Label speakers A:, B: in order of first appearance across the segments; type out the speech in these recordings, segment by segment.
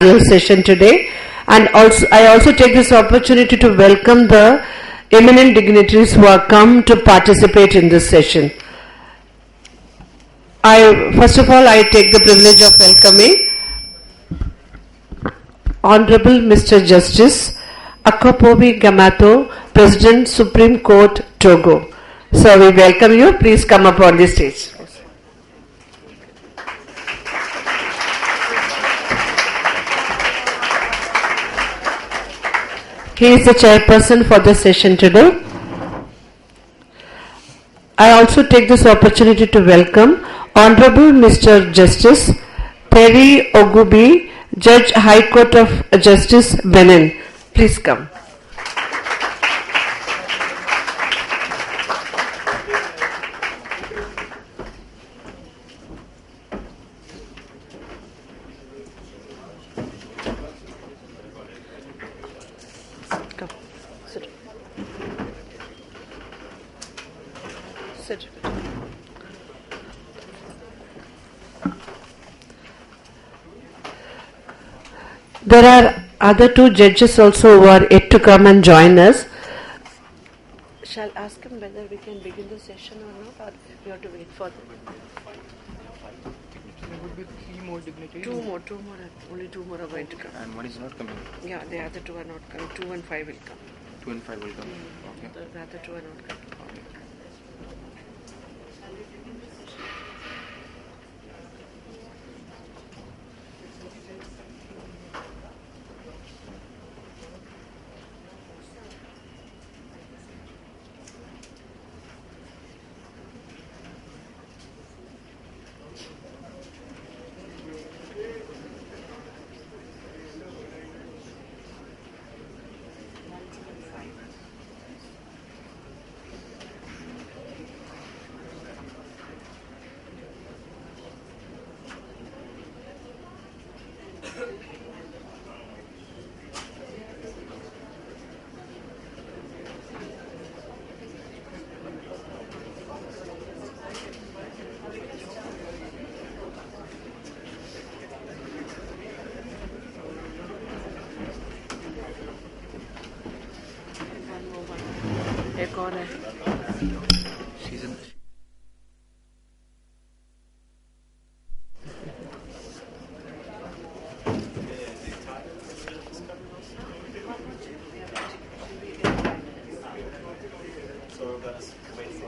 A: session today, and I also take this opportunity to welcome the eminent dignitaries who have come to participate in this session. First of all, I take the privilege of welcoming Honorable Mr. Justice Akopobi Gamato, President, Supreme Court, Togo. So we welcome you. Please come up on the stage. He is the chairperson for the session today. I also take this opportunity to welcome Honorable Mr. Justice Terry Ogubi, Judge High Court of Justice, Benin. Please come. There are other two judges also who are yet to come and join us. Shall I ask him whether we can begin the session or not, or we have to wait for them?
B: There would be three more dignitaries.
A: Two more. Only two more are going to come.
B: And one is not coming.
A: Yeah, the other two are not coming. 2 and 5 will come.
B: 2 and 5 will come. Okay.
A: The other two are not coming.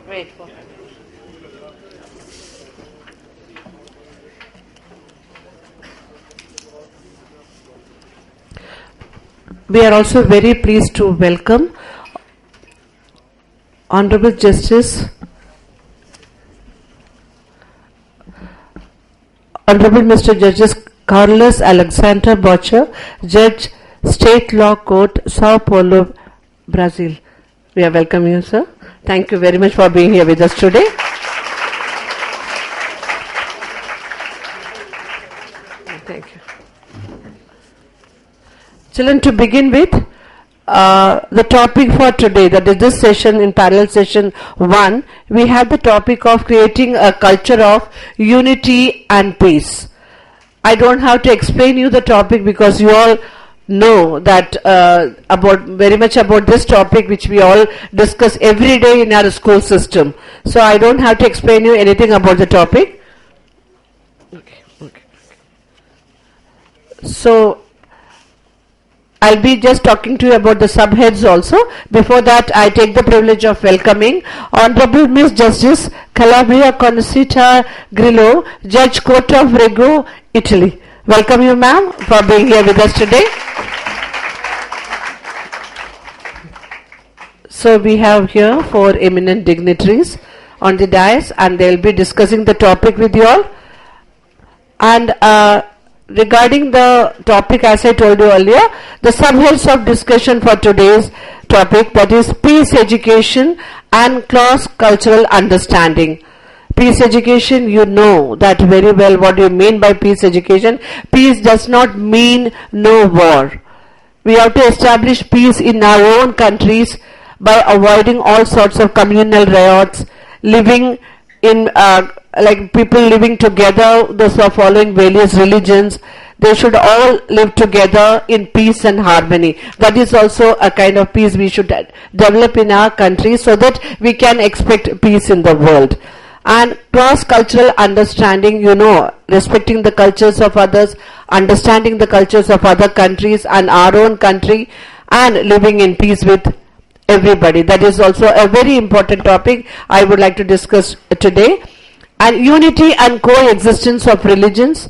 A: Wait for her. We are also very pleased to welcome Honorable Justice Honorable Mr. Justice Carlos Alexander Bocher, Judge, State Law Court, Sao Paulo, Brazil. We are welcoming you, sir. Thank you very much for being here with us today. Thank you. Children, to begin with, the topic for today, that is this session in parallel session 1, we have the topic of creating a culture of unity and peace. I don't have to explain you the topic because you all know that very much about this topic, which we all discuss every day in our school system. So I don't have to explain you anything about the topic. Okay. So I'll be just talking to you about the subheads also. Before that, I take the privilege of welcoming Honorable Miss Justice Calabria Consueta Grillo, Judge Court of Rego, Italy. Welcome you, ma'am, for being here with us today. So we have here 4 eminent dignitaries on the dais, and they'll be discussing the topic with you all. And regarding the topic, as I told you earlier, the subheads of discussion for today's topic, that is peace education and cross-cultural understanding. Peace education, you know that very well what you mean by peace education. Peace does not mean no war. We have to establish peace in our own countries by avoiding all sorts of communal riots, living in like people living together, those who are following various religions, They should all live together in peace and harmony. That is also a kind of peace we should develop in our country, so that we can expect peace in the world. And cross-cultural understanding, respecting the cultures of others, understanding the cultures of other countries and our own country, and living in peace with everybody. That is also a very important topic I would like to discuss today. And unity and coexistence of religions,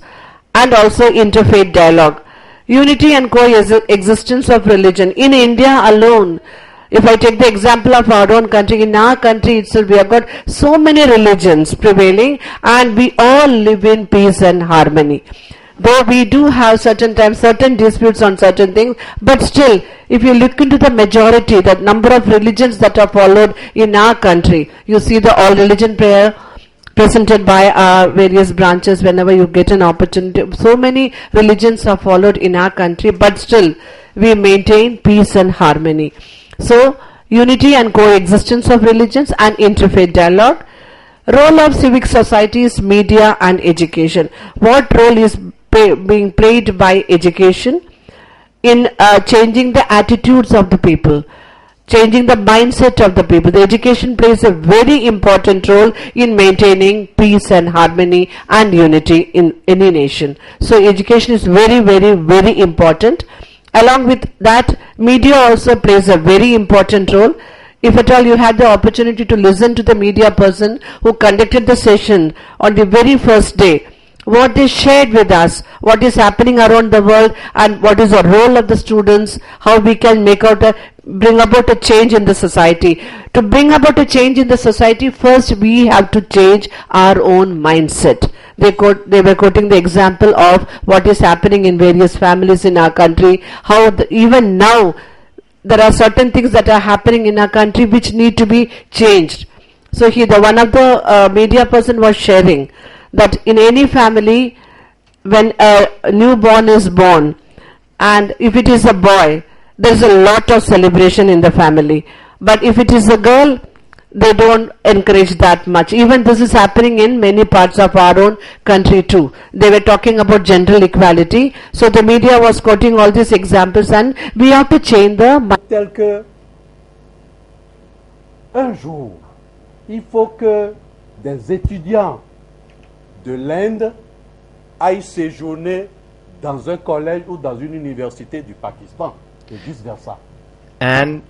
A: and also interfaith dialogue. Unity and coexistence of religion. In India alone, if I take the example of our own country, in our country itself we have got so many religions prevailing, and we all live in peace and harmony. Though we do have certain times certain disputes on certain things, but still, if you look into the majority, the number of religions that are followed in our country, you see the all religion prayer presented by our various branches whenever you get an opportunity. So many religions are followed in our country, but still we maintain peace and harmony. So, unity and coexistence of religions and interfaith dialogue. Role of civic societies, media and education. What role is being played by education in changing the attitudes of the people, changing the mindset of the people? The education plays a very important role in maintaining peace and harmony and unity in any nation. So education is very, very, very important. Along with that, media also plays a very important role. If at all you had the opportunity to listen to the media person who conducted the session on the very first day, what they shared with us, what is happening around the world, and what is the role of the students, how we can bring about a change in the society. To bring about a change in the society, first we have to change our own mindset. They were quoting the example of what is happening in various families in our country, how even now there are certain things that are happening in our country which need to be changed. So one of the media person was sharing that in any family, when a newborn is born, and if it is a boy, there is a lot of celebration in the family. But if it is a girl, they don't encourage that much. Even this is happening in many parts of our own country too. They were talking about gender equality. So the media was quoting all these examples, and we have to change the
C: tel que un jour, il faut que des étudiants de l'Inde aillent séjourner dans un collège ou dans une université du Pakistan et vice versa.
D: And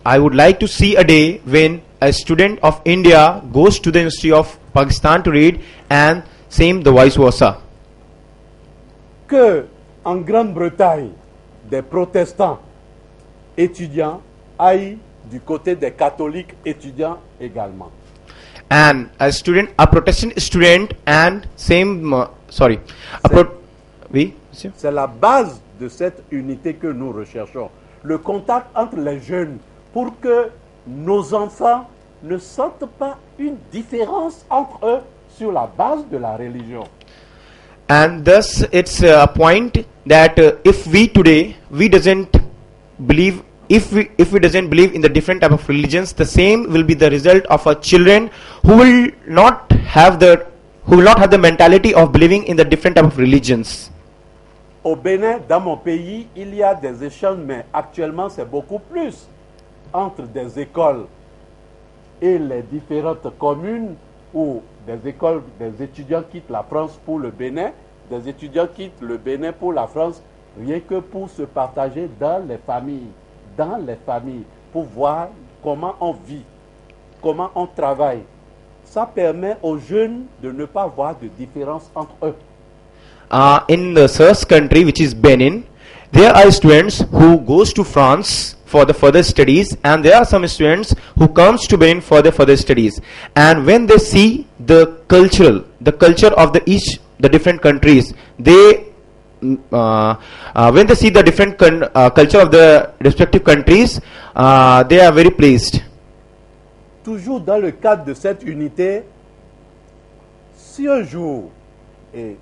D: I would like to see a day when a student of India goes to the University of Pakistan to read, and same the vice versa.
C: Que en Grande-Bretagne, des protestants étudiants aillent du côté des catholiques étudiants également.
D: And a Protestant student, and same, oui, monsieur?
C: C'est la base de cette unité que nous recherchons. Le contact entre les jeunes pour que nos enfants ne sentent pas une différence entre eux sur la base de la religion.
D: And thus it's a point that if we today doesn't believe, if we doesn't believe in the different type of religions, the same will be the result of our children who will not have the mentality of believing in the different type of religions.
C: Au Bénin, dans mon pays, il y a des échanges, mais actuellement c'est beaucoup plus entre des écoles et les différentes communes, où des écoles, des étudiants quittent la France pour le Bénin, des étudiants quittent le Bénin pour la France, rien que pour se partager dans les familles, pour voir comment on vit, comment on travaille. Ça permet aux jeunes de ne pas voir de différence entre eux.
D: In the first country, which is Benin, there are students who goes to France for the further studies, and there are some students who comes to Benin for the further studies. And when they see the culture of the different countries, when they see the different culture of the respective countries, they are very pleased.
C: Toujours dans le cadre de cette unité, si un jour, et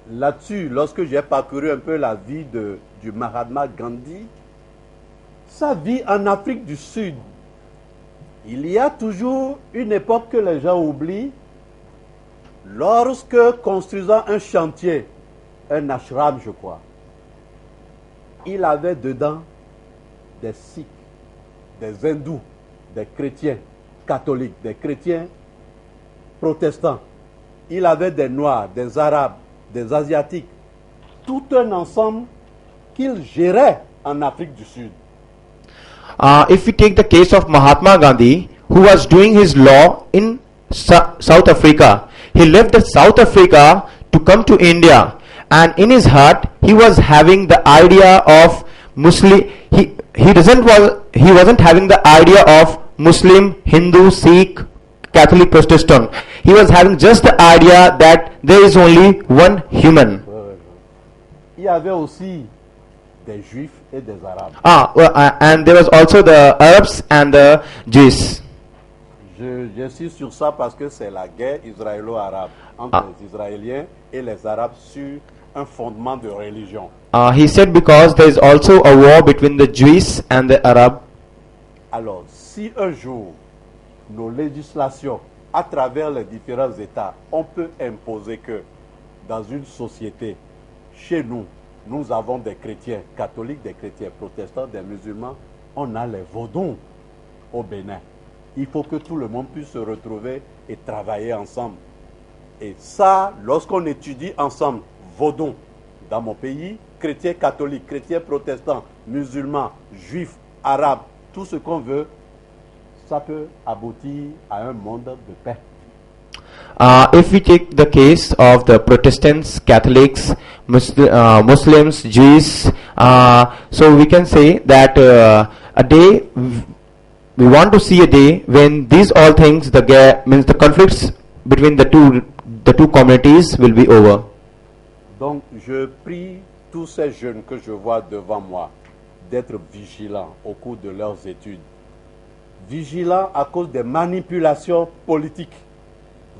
C: là-dessus, lorsque j'ai parcouru un peu la vie du Mahatma Gandhi, sa vie en Afrique du Sud, il y a toujours une époque que les gens oublient. Lorsque, construisant un chantier, un ashram, je crois. Il avait dedans des Sikhs, des hindous, des chrétiens catholiques, des chrétiens protestants. Il avait des noirs, des arabes, des asiatiques. Tout un ensemble qu'il gérait en Afrique du Sud.
D: If we take the case of Mahatma Gandhi, who was doing his law in South Africa, he left the South Africa to come to India, and in his heart he was having the idea of Muslim. He wasn't having the idea of Muslim, Hindu, Sikh, Catholic, Protestant. He was having just the idea that there is only one human.
C: Il y avait aussi des juifs et des arabes.
D: And there was also the Arabs and the Jews.
C: J'insiste sur ça parce que c'est la guerre israélo-arabe entre les Israéliens et les Arabes sur un fondement de religion.
D: He said because there is also a war between the Jews and the Arab.
C: Alors, si un jour nos législations, à travers les différents États, on peut imposer que dans une société, chez nous, nous avons des chrétiens catholiques, des chrétiens protestants, des musulmans, on a les vaudons au Bénin. Il faut que tout le monde puisse se retrouver et travailler ensemble. Et ça, lorsqu'on étudie ensemble, vaudons, dans mon pays, chrétiens catholiques, chrétiens protestants, musulmans, juifs, arabes, tout ce qu'on veut, ça peut aboutir à un monde de paix.
D: If we take the case of the Protestants, Catholics, Muslims, Jews, so we can say that a day, we want to see a day when these all things, means the conflicts between the two communities will be over.
C: Donc je prie tous ces jeunes que je vois devant moi d'être vigilants au cours de leurs études. Vigilants à cause des manipulations politiques.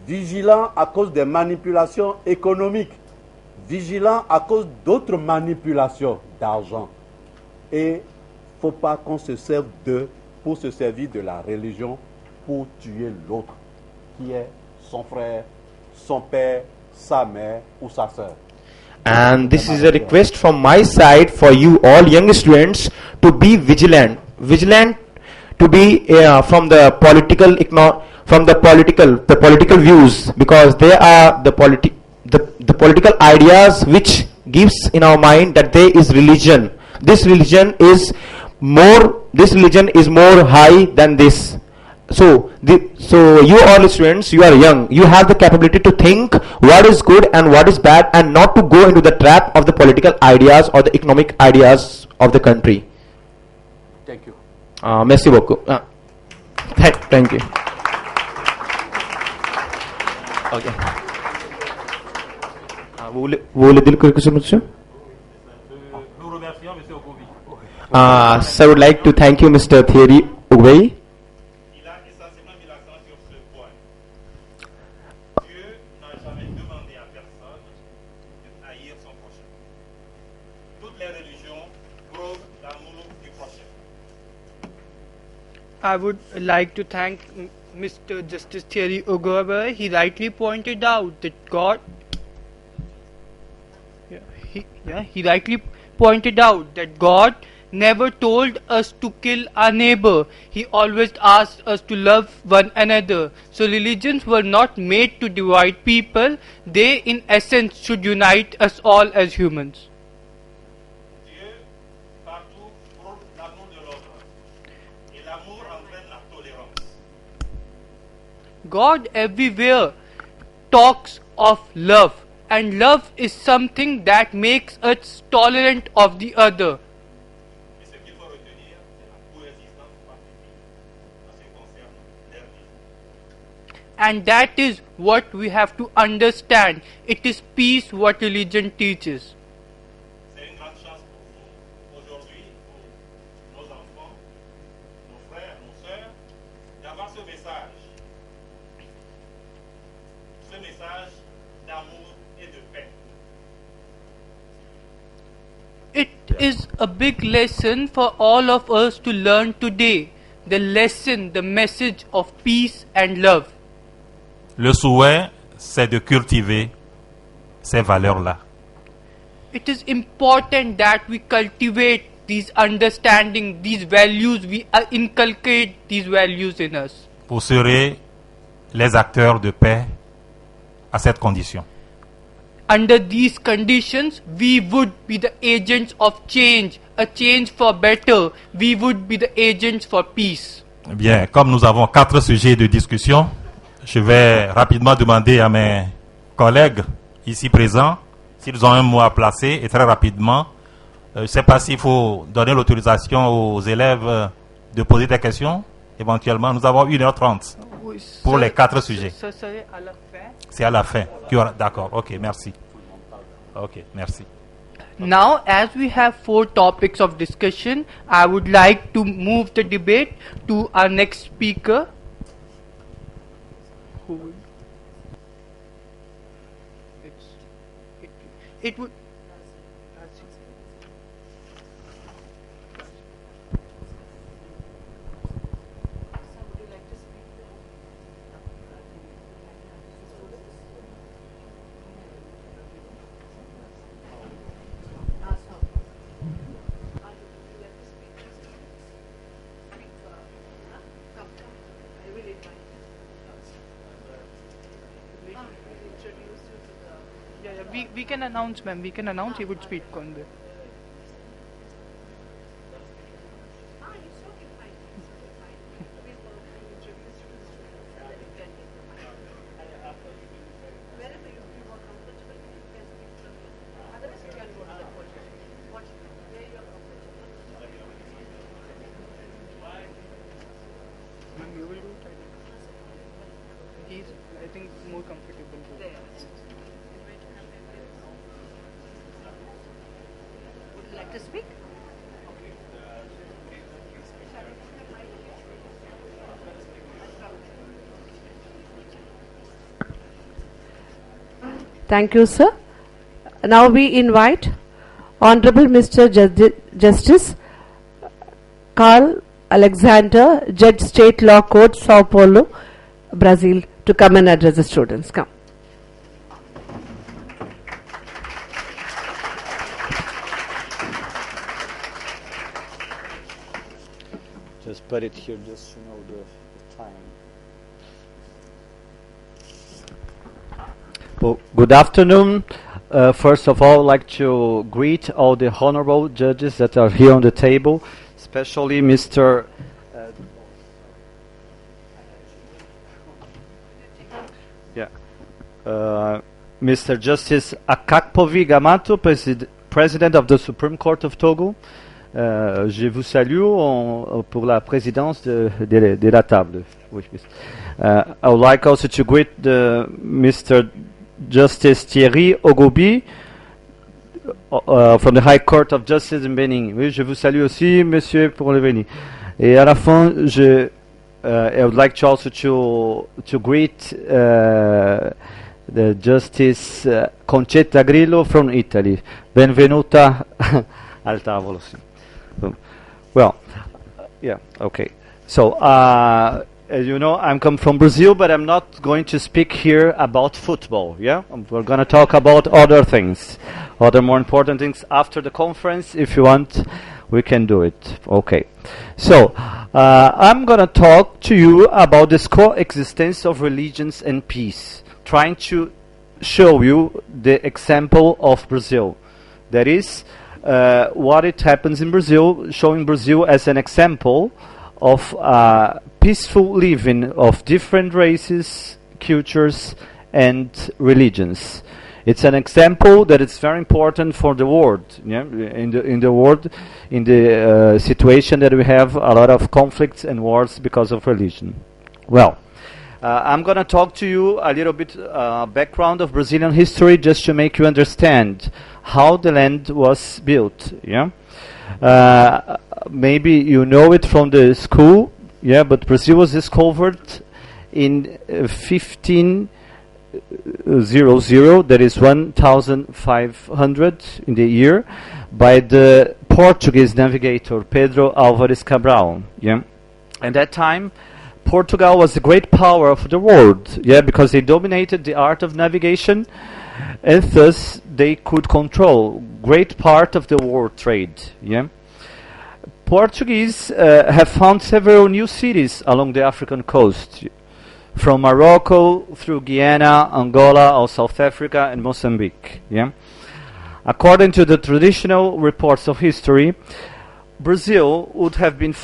C: Vigilants à cause des manipulations économiques. Vigilants à cause d'autres manipulations d'argent. Et il ne faut pas qu'on se serve d'eux pour se servir de la religion pour tuer l'autre, qui est son frère, son père, sa mère ou sa sœur.
D: And this is a request from my side for you all young students to be vigilant. Vigilant to be from the political views, because they are the political ideas which gives in our mind that there is religion. This religion is more high than this. So you all students, you are young, you have the capability to think what is good and what is bad, and not to go into the trap of the political ideas or the economic ideas of the country.
C: Thank you.
D: Merci beaucoup. Thank you. Okay. Vous voulez dire quelque chose, monsieur?
E: Nous remercions M. Ogovi.
D: So I would like to thank you, Mr. Thierry Oubey.
E: Il a essentiellement mis l'accent sur ce point. Dieu n'a jamais demandé à personne de haïr son prochain. Toutes les religions prônent l'amour du prochain.
F: I would like to thank Mr. Justice Thierry Ogowe. He rightly pointed out that God. He rightly pointed out that God never told us to kill our neighbor. He always asked us to love one another. So religions were not made to divide people. They, in essence, should unite us all as humans.
E: Dieu, partout, prône l'amour de l'autre. Et l'amour entraîne la tolérance.
F: God everywhere talks of love, and love is something that makes us tolerant of the other.
E: Et ce qu'il faut retenir, c'est la coexistence pacifique en ce qui concerne leur vie.
F: And that is what we have to understand. It is peace what religion teaches.
E: C'est une grande chance pour vous aujourd'hui, pour nos enfants, nos frères, nos sœurs, d'avoir ce message. Ce message d'amour et de paix.
F: It is a big lesson for all of us to learn today. The lesson, the message of peace and love.
G: Le souhait, c'est de cultiver ces valeurs-là.
F: it is important that we cultivate these understanding, these values, we inculcate these values in us.
E: Vous serez les acteurs de paix à cette condition.
F: Under these conditions, we would be the agents of change, a change for better. We would be the agents for peace.
E: Bien, comme nous avons 4 sujets de discussion, je vais rapidement demander à mes collègues ici présents s'ils ont un mot à placer et très rapidement. Je ne sais pas s'il faut donner l'autorisation aux élèves de poser des questions. Éventuellement, nous avons 1h30 pour les 4 sujets. C'est à la fin. D'accord, ok, merci. Ok, merci.
F: Now, as we have 4 topics of discussion, I would like to move the debate to our next speaker. Who will? It would. We can announce, ma'am. We can announce. He would speak on this. Ma'am, you will do it. He's, I think, more comfortable.
A: Would you like to speak? Thank you, sir. Now we invite Honorable Mr. Justice Carl Alexander, Judge State Law Court, Sao Paulo, Brazil, to come and address the students. Come.
G: Just put it here just to know the time. Well, good afternoon. First of all, I'd like to greet all the honorable judges that are here on the table, especially Mr. Mr. Justice Akakpovi Gamato, President of the Supreme Court of Togo. Je vous salue pour la présidence de la table. I would like also to greet Mr. Justice Thierry Ogobi from the High Court of Justice in Benin. Oui, je vous salue aussi, monsieur, pour le Benin. Et à la fin, I would like to also to greet the Justice Concetta Grillo from Italy. Benvenuta al tavolo. Well, yeah, okay. So, as you know, I'm come from Brazil, but I'm not going to speak here about football, yeah? We're going to talk about other things, other more important things after the conference. If you want, we can do it. Okay. So, I'm going to talk to you about this coexistence of religions and peace, trying to show you the example of Brazil. That is, what it happens in Brazil, showing Brazil as an example of peaceful living of different races, cultures, and religions. It's an example that is very important for the world. Yeah? In the world, in the situation that we have a lot of conflicts and wars because of religion. Well, I'm going to talk to you a little bit background of Brazilian history just to make you understand how the land was built. Yeah, maybe you know it from the school. Yeah, but Brazil was discovered in 1500. That is 1500 in the year, by the Portuguese navigator Pedro Álvares Cabral. Yeah, at that time, Portugal was the great power of the world, yeah, because they dominated the art of navigation, and thus they could control great part of the world trade. Yeah. Portuguese have found several new cities along the African coast, from Morocco through Guyana, Angola, or South Africa and Mozambique. Yeah. According to the traditional reports of history, Brazil would have been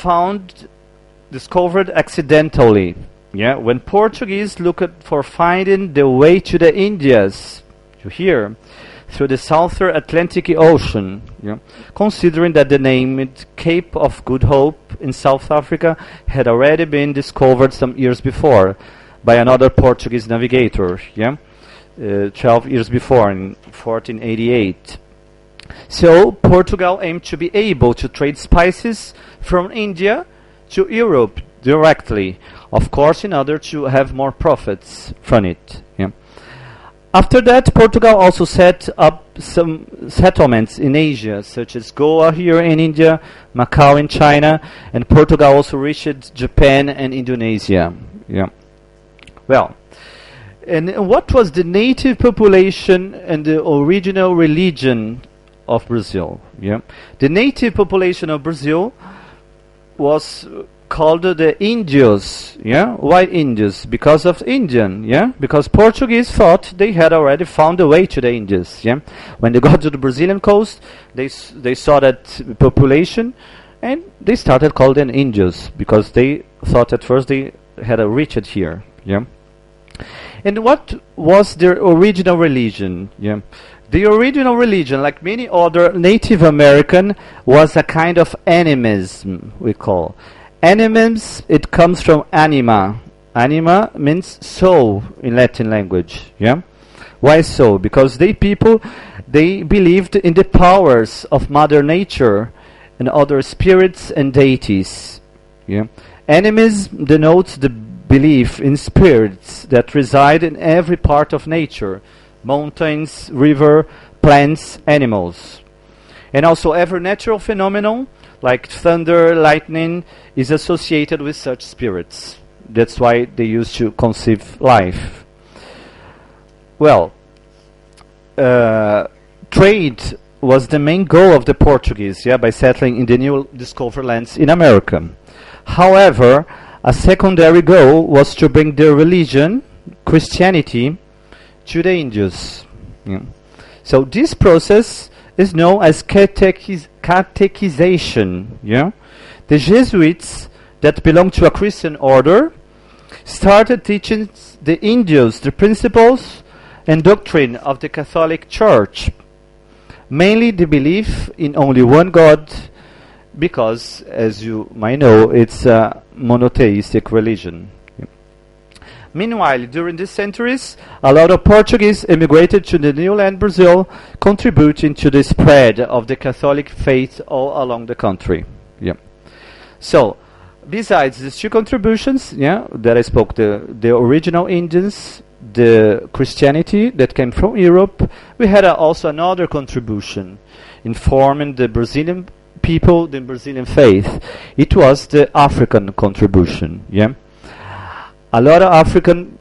G: discovered accidentally. Yeah, when Portuguese looked for finding the way to the Indias, through the Southern Atlantic Ocean, considering that the name Cape of Good Hope in South Africa had already been discovered some years before by another Portuguese navigator, 12 years before, in 1488. So Portugal aimed to be able to trade spices from India to Europe directly, of course, in order to have more profits from it. After that, Portugal also set up some settlements in Asia, such as Goa here in India, Macau in China, and Portugal also reached Japan and Indonesia. Well, and what was the native population and the original religion of Brazil? The native population of Brazil was called the Indios. Why Indios? Because of Indian. Because Portuguese thought they had already found a way to the Indies. When they got to the Brazilian coast, they saw that population, and they started calling them Indios because they thought at first they had reached here. And what was their original religion? The original religion, like many other Native American, was a kind of animism, we call. Animism, it comes from anima. Anima means soul in Latin language. Why so? Because they believed in the powers of Mother Nature and other spirits and deities. Animism denotes the belief in spirits that reside in every part of nature, mountains, river, plants, animals. And also every natural phenomenon, like thunder, lightning, is associated with such spirits. That's why they used to conceive life. Well, trade was the main goal of the Portuguese, by settling in the new discovered lands in America. However, a secondary goal was to bring their religion, Christianity, to the Indians. So this process is known as catechization. The Jesuits, that belonged to a Christian order, started teaching the Indians the principles and doctrine of the Catholic Church, mainly the belief in only one God, because, as you might know, it's a monotheistic religion. Meanwhile, during these centuries, a lot of Portuguese immigrated to the new land Brazil, contributing to the spread of the Catholic faith all along the country. So, besides these two contributions, that I spoke, the original Indians, the Christianity that came from Europe, we had also another contribution in forming the Brazilian people, the Brazilian faith. It was the African contribution. A lot of African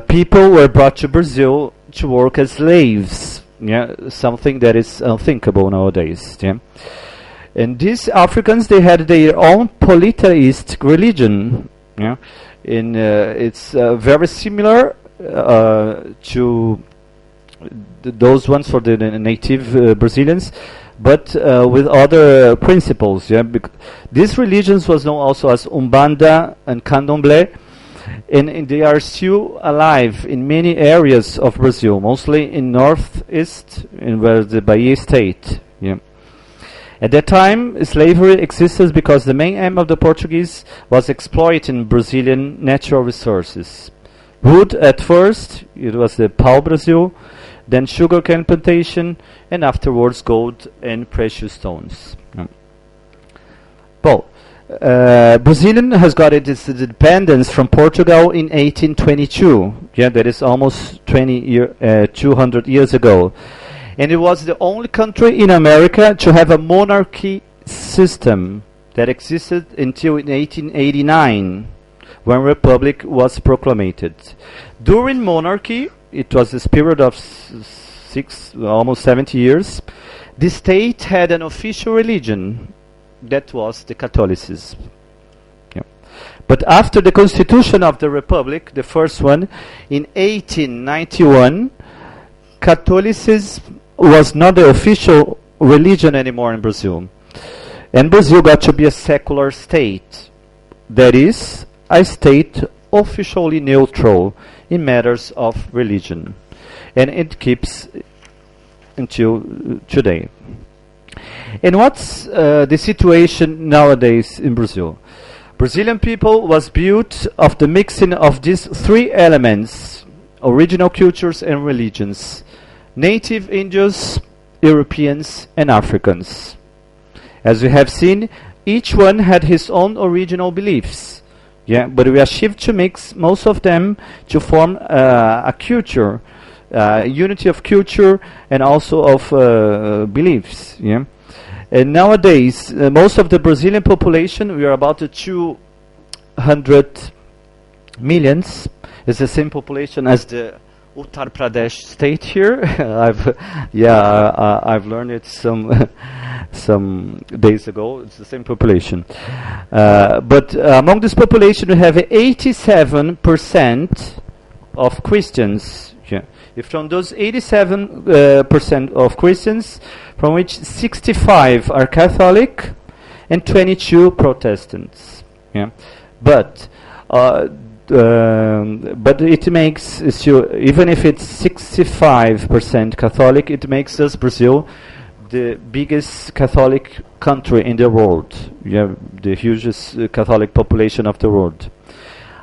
G: people were brought to Brazil to work as slaves. Something that is unthinkable nowadays. And these Africans, they had their own polytheistic religion. It's very similar to those ones for the native Brazilians, but with other principles. These religions was known also as Umbanda and Candomblé, and they are still alive in many areas of Brazil, mostly in northeast, in where the Bahia state. At that time, slavery existed because the main aim of the Portuguese was exploiting Brazilian natural resources. Wood at first, it was the pau-brasil, then sugarcane plantation, and afterwards gold and precious stones. Brazilian has got its independence from Portugal in 1822. That is almost 200 years ago. And it was the only country in America to have a monarchy system that existed until 1889, when Republic was proclaimed. During monarchy, it was a period of almost 70 years, the state had an official religion, that was the Catholicism. Yeah. But after the Constitution of the Republic, the first one, in 1891, Catholicism was not the official religion anymore in Brazil. And Brazil got to be a secular state. That is, a state officially neutral in matters of religion. And it keeps until today. And what's the situation nowadays in Brazil? Brazilian people was built of the mixing of these three elements: original cultures and religions, native Indians, Europeans and Africans. As we have seen, each one had his own original beliefs. Yeah, but we achieved to mix most of them to form a culture, unity of culture and also of beliefs. Yeah, and nowadays most of the Brazilian population, we are about 200 millions. It's the same population as the Uttar Pradesh state here. I've learned it some days ago. It's the same population, but among this population we have 87% of Christians. Yeah. If from those 87% of Christians, from which 65 are Catholic and 22 Protestants. Yeah, but it makes, even if it's 65% Catholic, it makes us, Brazil, the biggest Catholic country in the world. We have the hugest Catholic population of the world.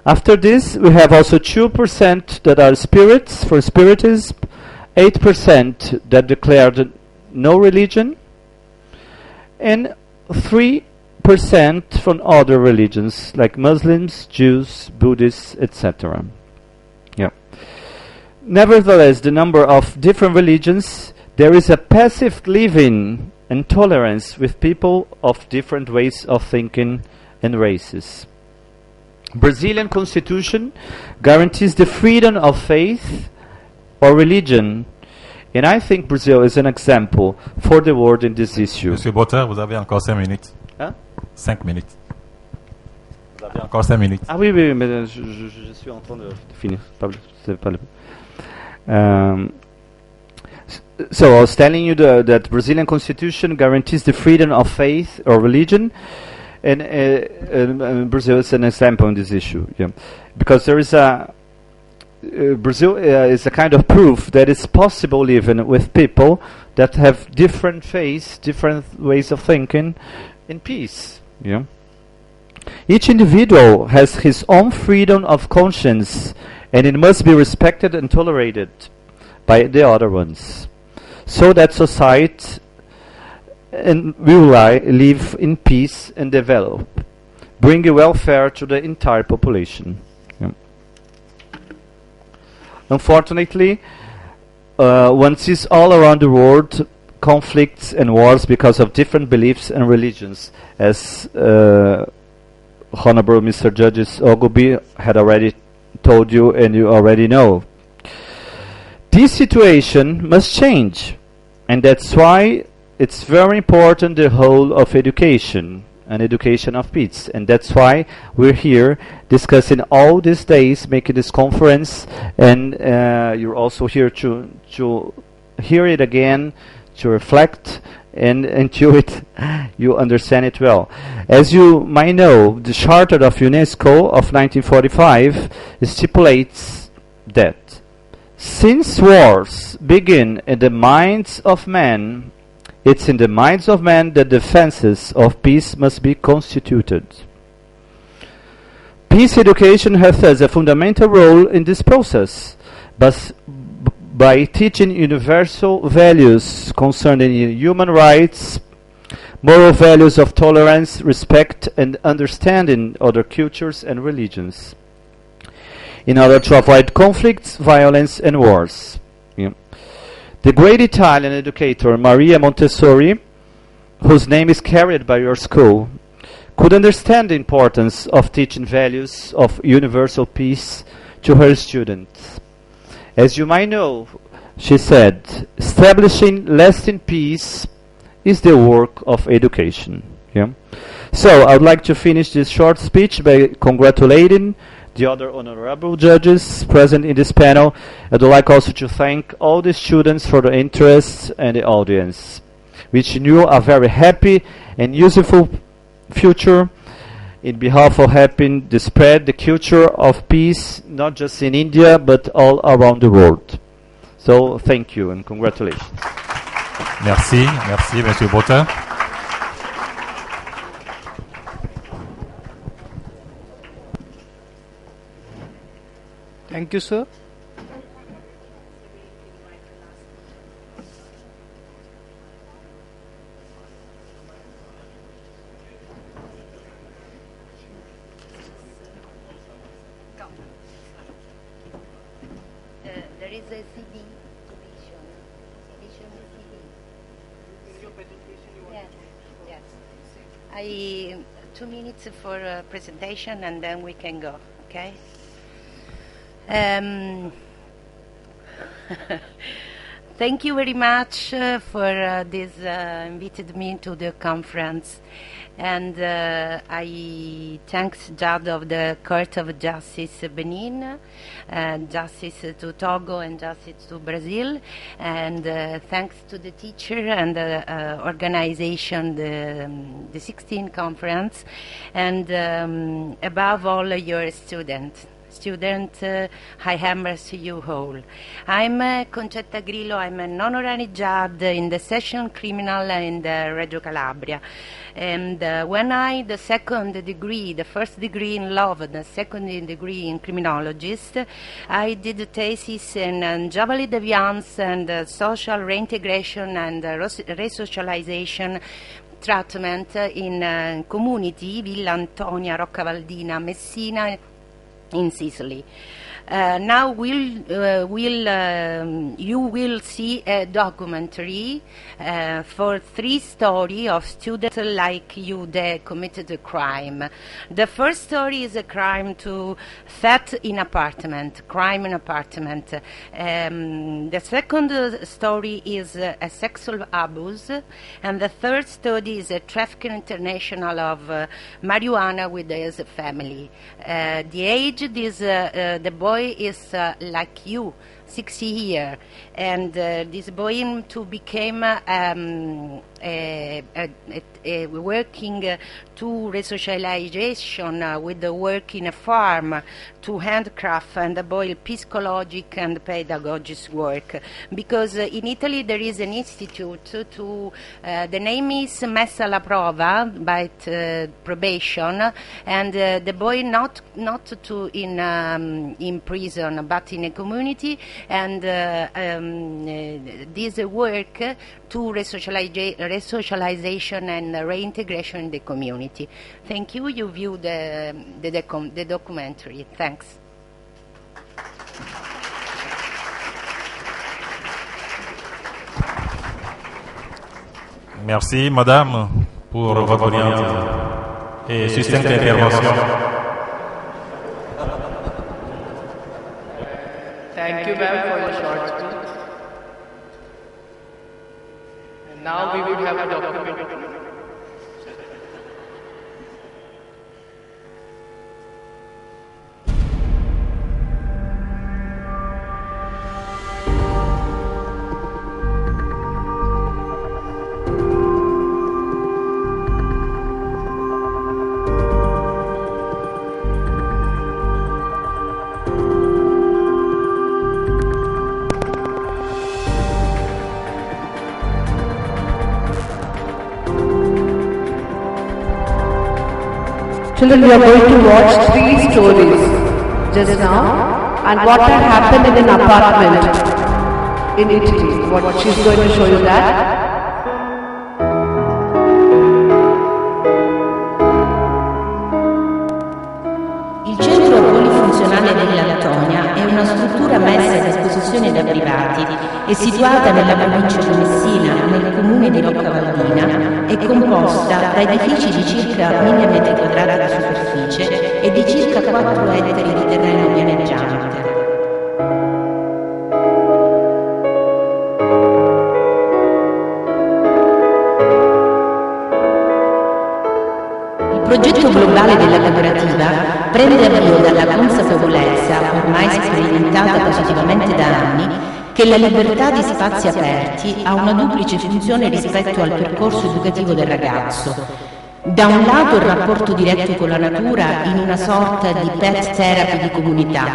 G: After this, we have also 2% that are spirits, for Spiritism, 8% that declared no religion, and 3% from other religions like Muslims, Jews, Buddhists, etc. Yeah. Nevertheless, the number of different religions, there is a passive living and tolerance with people of different ways of thinking and races. Brazilian Constitution guarantees the freedom of faith or religion, and I think Brazil is an example for the world in this issue.
E: Monsieur Botter, vous avez encore 5 minutes.
G: Hein?
E: 5 minutes. Vous avez encore 5 minutes.
G: Ah oui, mais je suis en train de finir. C'est pas le... So I was telling you that Brazilian Constitution guarantees the freedom of faith or religion, and Brazil is an example on this issue. Yeah, because there is Brazil is a kind of proof that it's possible living with people that have different faiths, different ways of thinking, in peace. Yeah. Each individual has his own freedom of conscience, and it must be respected and tolerated by the other ones, so that society will live in peace and develop, bringing welfare to the entire population. Yeah. Unfortunately, one sees all around the world conflicts and wars because of different beliefs and religions, as Honorable Mr. Judges Ogilvy had already told you, and you already know. This situation must change, and that's why it's very important the whole of education, and education of peace, and that's why we're here discussing all these days, making this conference, and you're also here to hear it again, to reflect, and until you understand it well. As you might know, the Charter of UNESCO of 1945 stipulates that since wars begin in the minds of men, it's in the minds of men that defenses of peace must be constituted. Peace education has thus a fundamental role in this process, but by teaching universal values concerning human rights, moral values of tolerance, respect, and understanding other cultures and religions, in order to avoid conflicts, violence, and wars. Yeah. The great Italian educator Maria Montessori, whose name is carried by your school, could understand the importance of teaching values of universal peace to her students. As you might know, she said, establishing lasting peace is the work of education. Yeah? So I would like to finish this short speech by congratulating the other honorable judges present in this panel. I would like also to thank all the students for the interest and the audience, wishing you a very happy and useful future in behalf of helping to spread the culture of peace, not just in India, but all around the world. So thank you and congratulations.
E: Merci, merci, Monsieur Botta.
F: Thank you, sir.
H: There is a CD edition CD. Yes, yes. 2 minutes for a presentation and then we can go, okay? Thank you very much for this invited me to the conference, and I thanks judge of the Court of Justice Benin, Justice to Togo and Justice to Brazil, and thanks to the teacher and the organization, the 16th conference, and above all your students. I embrace you all. I'm Concetta Grillo. I'm an honorary judge in the Session Criminal in the Reggio Calabria. And when the first degree in law, the second degree in criminologist, I did a thesis in juvenile deviance and social reintegration and resocialization treatment in community Villa Antonia, Roccavaldina, Messina, in Sicily. Now you will see a documentary for 3 stories of students like you that committed a crime. The first story is a crime to theft in apartment, crime in apartment. The second story is a sexual abuse, and the third story is a trafficking international of marijuana with his family. The age is the boy is like you, 60 years, and this boy to become working to resocialization with the work in a farm, to handcraft, and the boy psychological and pedagogic work. Because in Italy there is an institute to, the name is Messa alla Prova, by probation, and the boy not to in prison, but in a community, and this work to resocialization and reintegration in the community. Thank you. You view the documentary. Thanks.
E: Merci, Madame, pour votre brillante et succincte intervention.
F: Thank you, ma'am, for the short speech. And now we would have a documentary.
A: Children, we are going to watch 3 stories just now, and what had happened in an apartment in Italy. What she's going to show you that.
I: Il centro polifunzionale dell'Antonia è una struttura messa a disposizione da privati, è situata nella provincia di Messina, nel comune di Roccavaldina, è composta da edifici di circa 1000 metri quadrati di superficie e di circa 4 ettari di terreno pianeggiante. progetto globale della cooperativa prende avvio dalla consapevolezza, ormai sperimentata positivamente da anni, che la libertà di spazi aperti ha una duplice funzione rispetto al percorso educativo del ragazzo. Da un lato il rapporto diretto con la natura in una sorta di pet therapy di comunità,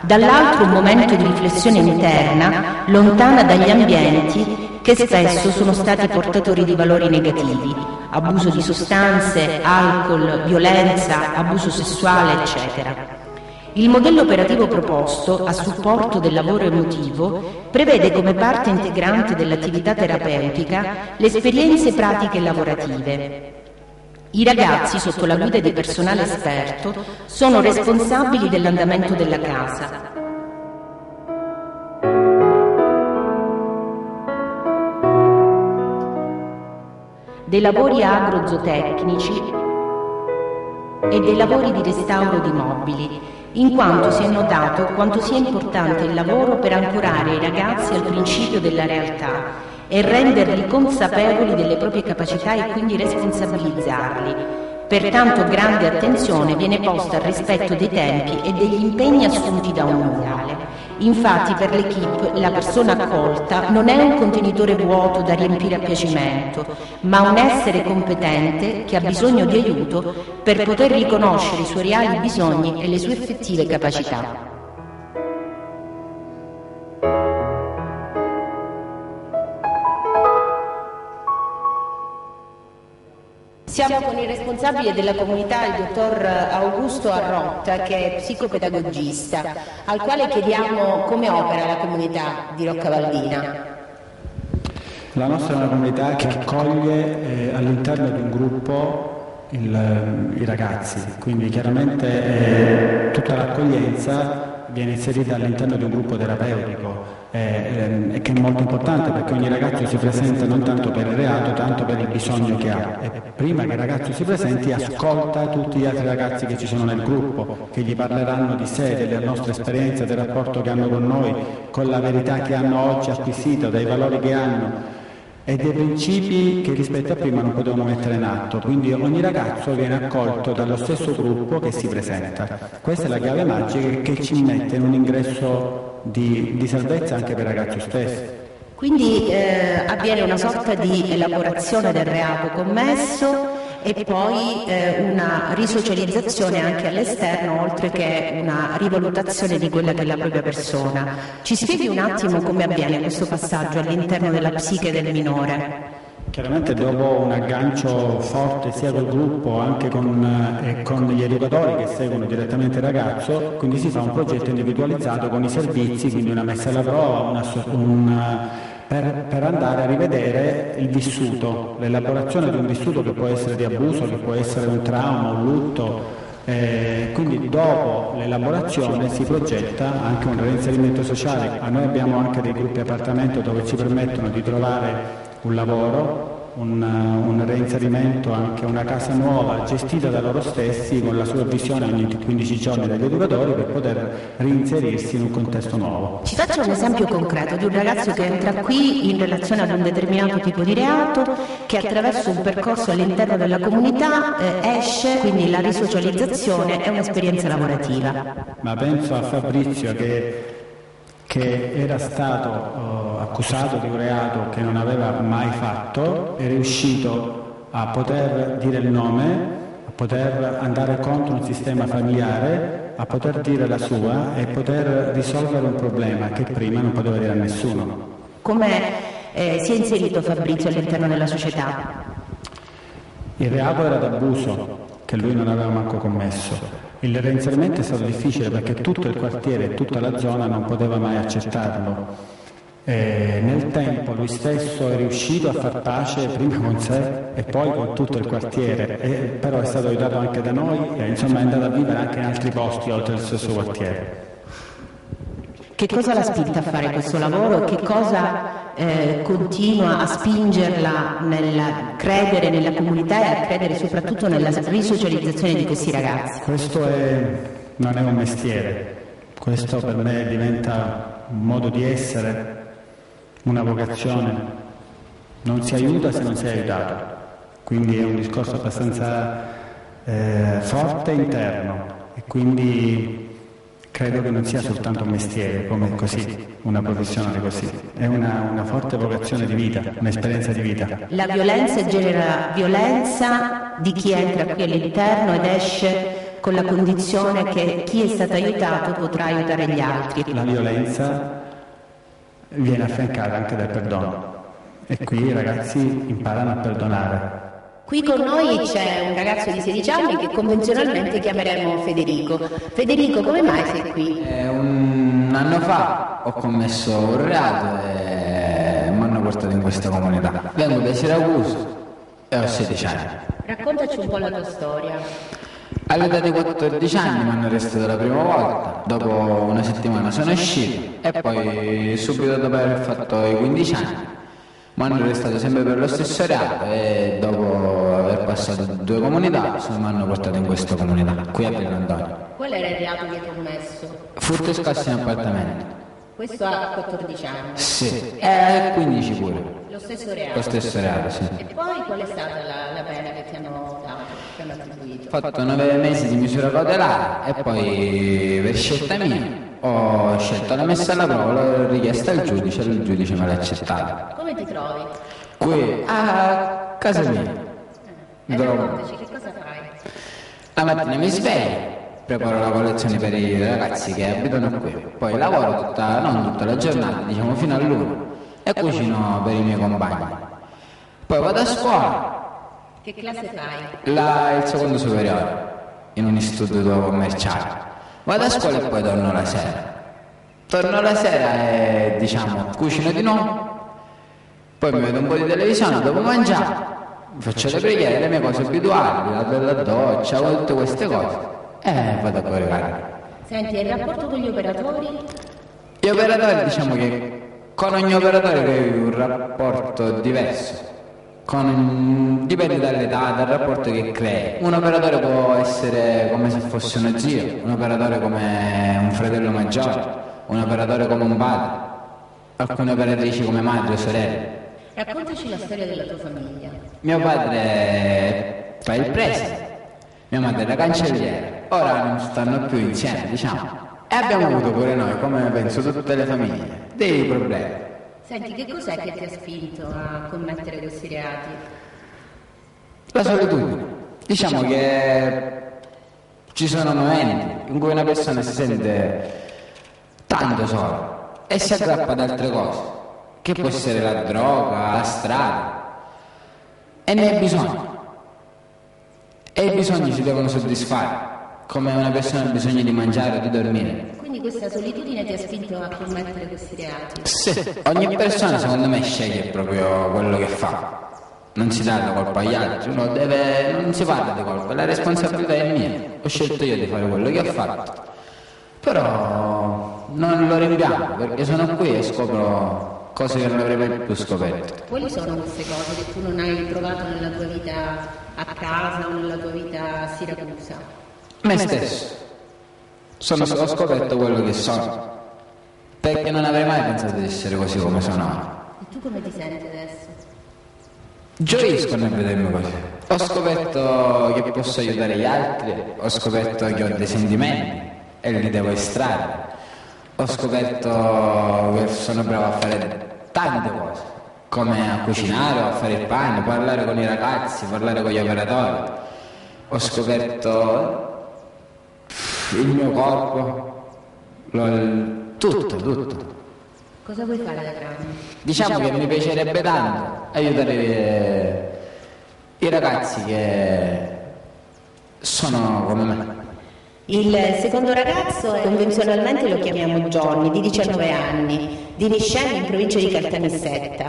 I: dall'altro un momento di riflessione interna lontana dagli ambienti che spesso sono stati portatori di valori negativi, abuso di sostanze, alcol, violenza, abuso sessuale, eccetera. Il modello operativo proposto, a supporto del lavoro emotivo, prevede come parte integrante dell'attività terapeutica le esperienze pratiche e lavorative. I ragazzi, sotto la guida di personale esperto, sono responsabili dell'andamento della casa. Dei lavori agrozootecnici e dei lavori di restauro di mobili, in quanto si è notato quanto sia importante il lavoro per ancorare i ragazzi al principio della realtà e renderli consapevoli delle proprie capacità e quindi responsabilizzarli. Pertanto grande attenzione viene posta al rispetto dei tempi e degli impegni assunti da un locale. Infatti per l'equipe la persona accolta non è un contenitore vuoto da riempire a piacimento, ma un essere competente che ha bisogno di aiuto per poter riconoscere i suoi reali bisogni e le sue effettive capacità. Siamo con il responsabile della comunità, il dottor Augusto Arrotta, che è psicopedagogista, al quale chiediamo come opera la comunità di Roccavaldina.
J: La nostra è una comunità che accoglie all'interno di un gruppo i ragazzi, quindi chiaramente tutta l'accoglienza viene inserita all'interno di un gruppo terapeutico che è molto importante, perché ogni ragazzo si presenta non tanto per il reato, tanto per il bisogno che ha, e prima che il ragazzo si presenti ascolta tutti gli altri ragazzi che ci sono nel gruppo, che gli parleranno di sé, delle nostre esperienze, del rapporto che hanno con noi, con la verità che hanno oggi acquisito, dai valori che hanno e dei principi che rispetto a prima non potevano mettere in atto. Quindi ogni ragazzo viene accolto dallo stesso gruppo che si presenta. Questa è la chiave magica che ci mette in un ingresso di salvezza anche per il ragazzo stesso.
I: Quindi avviene una sorta di elaborazione del reato commesso e poi una risocializzazione anche all'esterno, oltre che una rivalutazione di quella che è la propria persona. Ci spieghi un attimo come avviene questo passaggio all'interno della psiche del minore?
J: Chiaramente dopo un aggancio forte sia col gruppo anche con gli educatori che seguono direttamente il ragazzo, quindi si fa un progetto individualizzato con i servizi, quindi una messa alla prova, per andare a rivedere il vissuto, l'elaborazione di un vissuto che può essere di abuso, che può essere un trauma, un lutto, quindi dopo l'elaborazione si progetta anche un reinserimento sociale. A noi abbiamo anche dei gruppi appartamento dove ci permettono di trovare un lavoro, un reinserimento, anche una casa nuova gestita da loro stessi con la supervisione ogni 15 giorni dagli educatori per poter reinserirsi in un contesto nuovo.
I: Ci faccia un esempio concreto di un ragazzo che entra qui in relazione ad un determinato tipo di reato, che attraverso un percorso all'interno della comunità esce, quindi la risocializzazione è un'esperienza lavorativa.
J: Ma penso a Fabrizio che era stato accusato di un reato che non aveva mai fatto, è riuscito a poter dire il nome, a poter andare contro un sistema familiare, a poter dire la sua e poter risolvere un problema che prima non poteva dire a nessuno.
I: Come si è inserito Fabrizio all'interno della società?
J: Il reato era d'abuso, che lui non aveva manco commesso. Il reinserimento è stato difficile perché tutto il quartiere e tutta la zona non poteva mai accettarlo. Nel tempo lui stesso è riuscito a far pace prima con sé e poi con tutto il quartiere, però è stato aiutato anche da noi e insomma è andato a vivere anche in altri posti oltre il stesso quartiere.
I: Che cosa l'ha spinta a fare questo lavoro? Che cosa continua a spingerla nel credere nella comunità e a credere soprattutto nella risocializzazione di questi ragazzi?
J: Questo non è un mestiere, questo per me diventa un modo di essere, una vocazione. Non si aiuta se non si è aiutato, quindi è un discorso abbastanza forte interno, e quindi credo che non sia soltanto un mestiere come così, una professione così, è una forte vocazione di vita, un'esperienza di vita.
I: La violenza genera violenza di chi entra qui all'interno ed esce con la condizione che chi è stato aiutato potrà aiutare gli altri.
J: La violenza viene affiancata anche dal perdono, e qui i ragazzi imparano a perdonare.
I: Qui con noi c'è un ragazzo di 16 anni che convenzionalmente chiameremo Federico. Federico, come mai sei qui?
K: Un anno fa ho commesso un reato e mi hanno portato in questa comunità. Vengo da Siracusa e ho 16 anni.
I: Raccontaci un po' la tua storia.
K: All'età di 14 anni mi hanno arrestato la prima volta, dopo una settimana sono uscito e poi subito dopo aver fatto i 15 anni mi hanno arrestato sempre per lo stesso reato e dopo aver passato 2 comunità mi hanno portato in questa comunità, qui a Vill'Antonio.
I: Qual era il reato che hai commesso?
K: Furto e scasso in appartamento.
I: Questo a 14 anni?
K: Sì, e 15 pure.
I: Lo stesso reato?
K: Lo stesso reato, sì.
I: E poi qual è stata la pena che ti hanno dato, che hanno attribuito?
K: Ho fatto 9 mesi di misura cautelare e poi per scelta mia ho scelto la messa alla prova, l'ho richiesta al giudice e il giudice me l'ha accettata.
I: Come ti trovi?
K: Qui a casa mia.
I: Raccontaci, che cosa fai?
K: La mattina mi sveglio, preparo la colazione per i ragazzi che abitano qui, poi lavoro non tutta la giornata, diciamo fino all'1 e cucino per i miei compagni. Poi vado a scuola.
I: Che classe fai?
K: Il secondo superiore, in un istituto commerciale. Vado a scuola e poi torno la sera. Torno la sera e diciamo cucino di nuovo, poi mi vedo un po' di televisione, dopo mangiare, faccio le preghiere, le mie cose abituali, la bella doccia, tutte queste cose e vado a correre.
I: Senti, e il rapporto con gli operatori?
K: Gli operatori, diciamo che con ogni operatore crei un rapporto diverso. Dipende dall'età, dal rapporto che crei. Un operatore può essere come se fosse uno zio, un operatore come un fratello maggiore, un operatore come un padre, alcune operatrici come madre o sorelle.
I: Raccontaci la storia della tua famiglia.
K: Mio padre fa il preside, mia madre è la cancelliera, ora non stanno più insieme, diciamo. E abbiamo avuto pure noi, come penso tutte le famiglie, dei problemi.
I: Senti, che cos'è che ti ha spinto a commettere questi reati?
K: La solitudine. Diciamo che ci sono momenti in cui una persona si sente tanto sola e si aggrappa ad altre cose, che può essere la droga, la strada, e ne hai bisogno. E i bisogni si devono soddisfare, come una persona ha bisogno di mangiare o di dormire.
I: Quindi questa solitudine ti ha spinto a commettere questi reati?
K: Sì, ogni persona secondo me sceglie proprio quello che fa. Non si dà la colpa agli altri, non si parla di colpa, la responsabilità è mia. Ho scelto io di fare quello che ho fatto. Però non lo rimpiango, perché sono qui e scopro cose che non avrei mai più scoperto.
I: Quali sono queste cose che tu non hai trovato nella tua vita a casa o nella tua vita a Siracusa?
K: Me stesso. Ho scoperto quello che sono, perché non avrei mai pensato di essere così come sono ora.
I: E tu come ti senti adesso?
K: Gioisco nel vedermi così. Ho scoperto che posso aiutare gli altri, ho scoperto che ho dei sentimenti e li devo estrarre. Ho scoperto che sono bravo a fare tante cose, come a cucinare, a fare il pane, parlare con i ragazzi, parlare con gli operatori. Ho scoperto il mio corpo, tutto.
I: Cosa vuoi fare da grande?
K: Diciamo che mi piacerebbe tanto aiutare i ragazzi che sono come me.
I: Il secondo ragazzo convenzionalmente lo chiamiamo Johnny, di 19 anni, di Niscemi in provincia di Caltanissetta.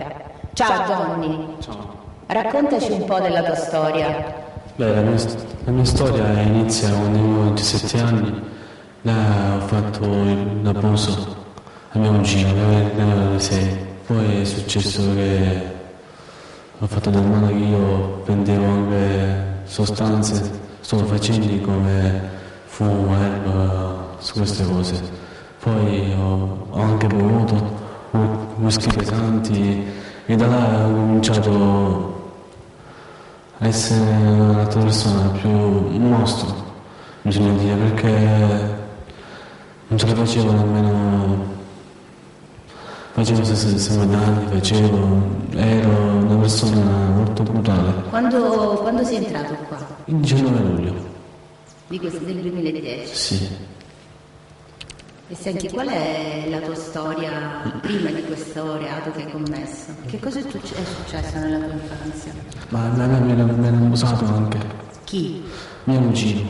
I: Ciao Johnny.
L: Ciao.
I: Raccontaci un po' della tua storia.
L: Beh, la mia storia inizia quando avevo 17 anni. Là ho fatto l'abuso a mia cugina, aveva 6. Poi è successo che ho fatto del male, che io vendevo anche sostanze, stupefacenti come fumo, erba, su queste cose. Poi ho anche bevuto whisky pesanti e da là ho cominciato a essere un'altra persona, più un mostro, bisogna dire, perché non ce la facevo nemmeno. Facevo se danni, ero una persona molto brutale.
I: Quando sei entrato qua?
L: Il 19 luglio.
I: Del 2010?
L: Sì.
I: E senti, qual è la tua storia prima di questo reato che hai commesso? Che cosa è successo nella tua infanzia?
L: Ma a me mi hanno abusato anche.
I: Chi?
L: Mio cugino.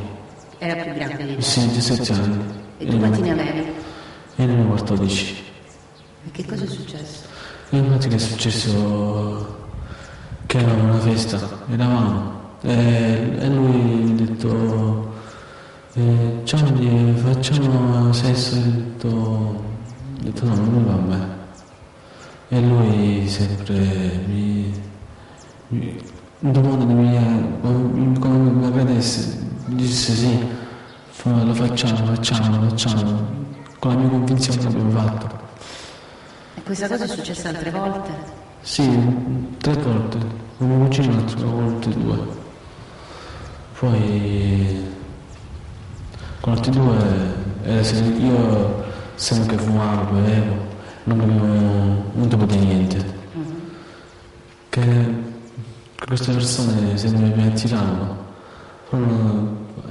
I: Era più grande di te?
L: Sì, 17 anni.
I: E tu quanti ne avevi?
L: E ne avevo 14.
I: E che cosa è successo?
L: E infatti è successo che eravamo a una festa, eravamo, e lui mi ha detto Gianni, facciamo sesso, ho detto no, non mi va a me. E lui sempre domanda come mi vedesse, disse sì, lo facciamo, con la mia convinzione l'abbiamo fatto.
I: E questa cosa è successa altre volte?
L: Sì, 3 volte, con mio cugino altre volte 2. Poi con altri 2 io sempre fumavo, bevevo, non avevo un tipo di niente. Che queste persone se mi attiravano,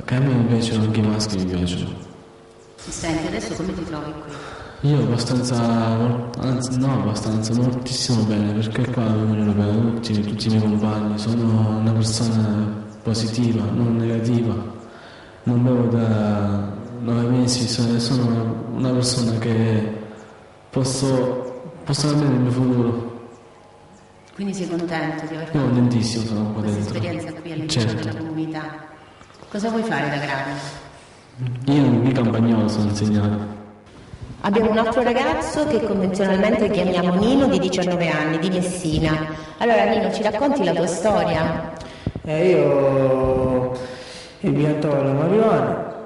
L: che a me mi piacciono anche i maschi, mi piacciono.
I: Senti, adesso come ti trovi qui?
L: Io abbastanza, moltissimo bene, perché qua mi vedono tutti i miei compagni, sono una persona positiva, non negativa, non bevo da 9 mesi, sono una persona che posso cambiare il mio futuro.
I: Quindi sei contento di aver
L: Io
I: fatto
L: contentissimo sono qua
I: questa
L: dentro.
I: esperienza qui all'interno
L: Certo.
I: della comunità? Cosa vuoi fare da grande?
L: Io in campagnolo sono insegnato.
I: Abbiamo un altro ragazzo che convenzionalmente chiamiamo Nino, di 19 anni, di Messina. Allora Nino, ci racconti la tua storia?
M: Io piantavo la marijuana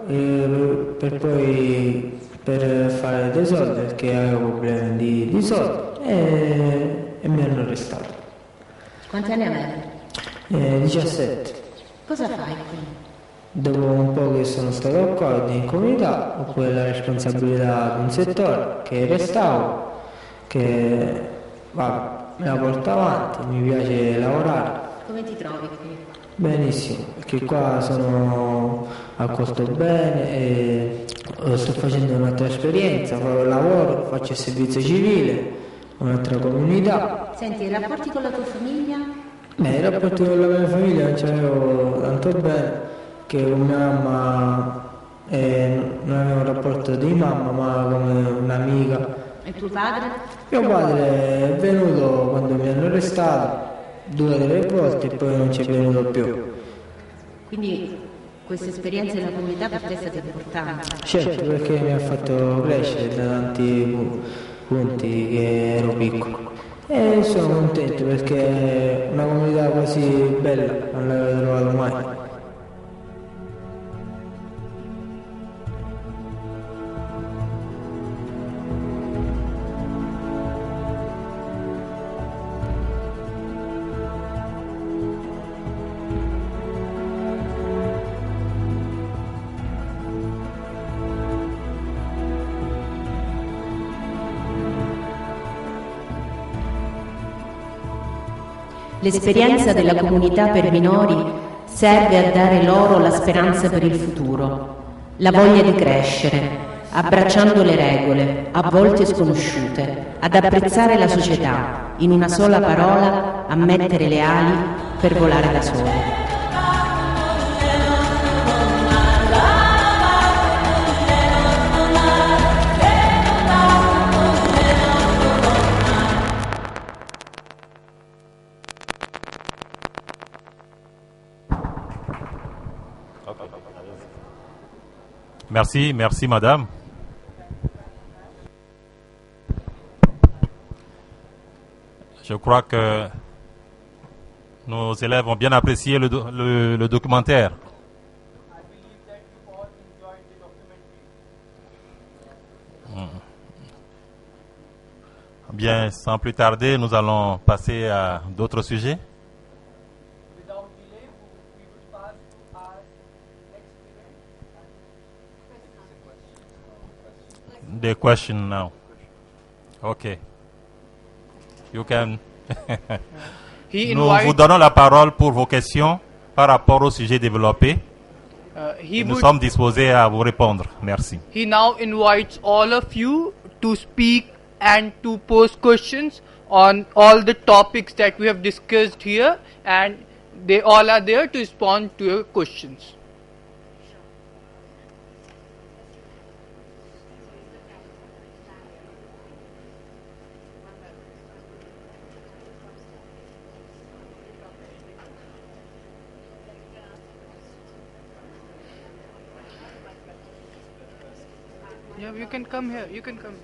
M: per fare dei soldi, perché avevo problemi di soldi e mi hanno arrestato.
I: Quanti anni avevi?
M: 17.
I: Cosa fai qui?
M: Dopo un po' che sono stato accolto in comunità, ho poi la responsabilità di un settore che restavo, che me la porto avanti, mi piace lavorare.
I: Come ti trovi qui?
M: Benissimo, perché qua sono accolto bene e sto facendo un'altra esperienza, farò lavoro, faccio il servizio civile, un'altra comunità.
I: Senti, i rapporti con la tua famiglia?
M: I rapporti con la mia famiglia non ce l'avevo tanto bene, che con mia mamma non avevo un rapporto di mamma, ma come un'amica.
I: E tuo padre?
M: Mio padre è venuto quando mi hanno arrestato 2 o 3 volte e poi non ci è venuto più.
I: Quindi questa esperienza nella comunità per te è stata importante?
M: Certo, perché mi ha fatto crescere da tanti punti che ero piccolo. E sono contento perché una comunità così bella non l'avevo trovato mai.
I: L'esperienza della comunità per minori serve a dare loro la speranza per il futuro, la voglia di crescere, abbracciando le regole, a volte sconosciute, ad apprezzare la società, in una sola parola, a mettere le ali per volare da soli.
E: Merci, merci madame. Je crois que nos élèves ont bien apprécié le documentaire. Bien, sans plus tarder, nous allons passer à d'autres sujets. the question now. Okay. You can. Nous vous donnons la parole pour vos questions par rapport au sujet développé. Nous sommes disposés à vous répondre. Merci.
F: He now invites all of you to speak and to pose questions on all the topics that we have discussed here, and they all are there to respond to your questions. Yeah, you can come here. You can come.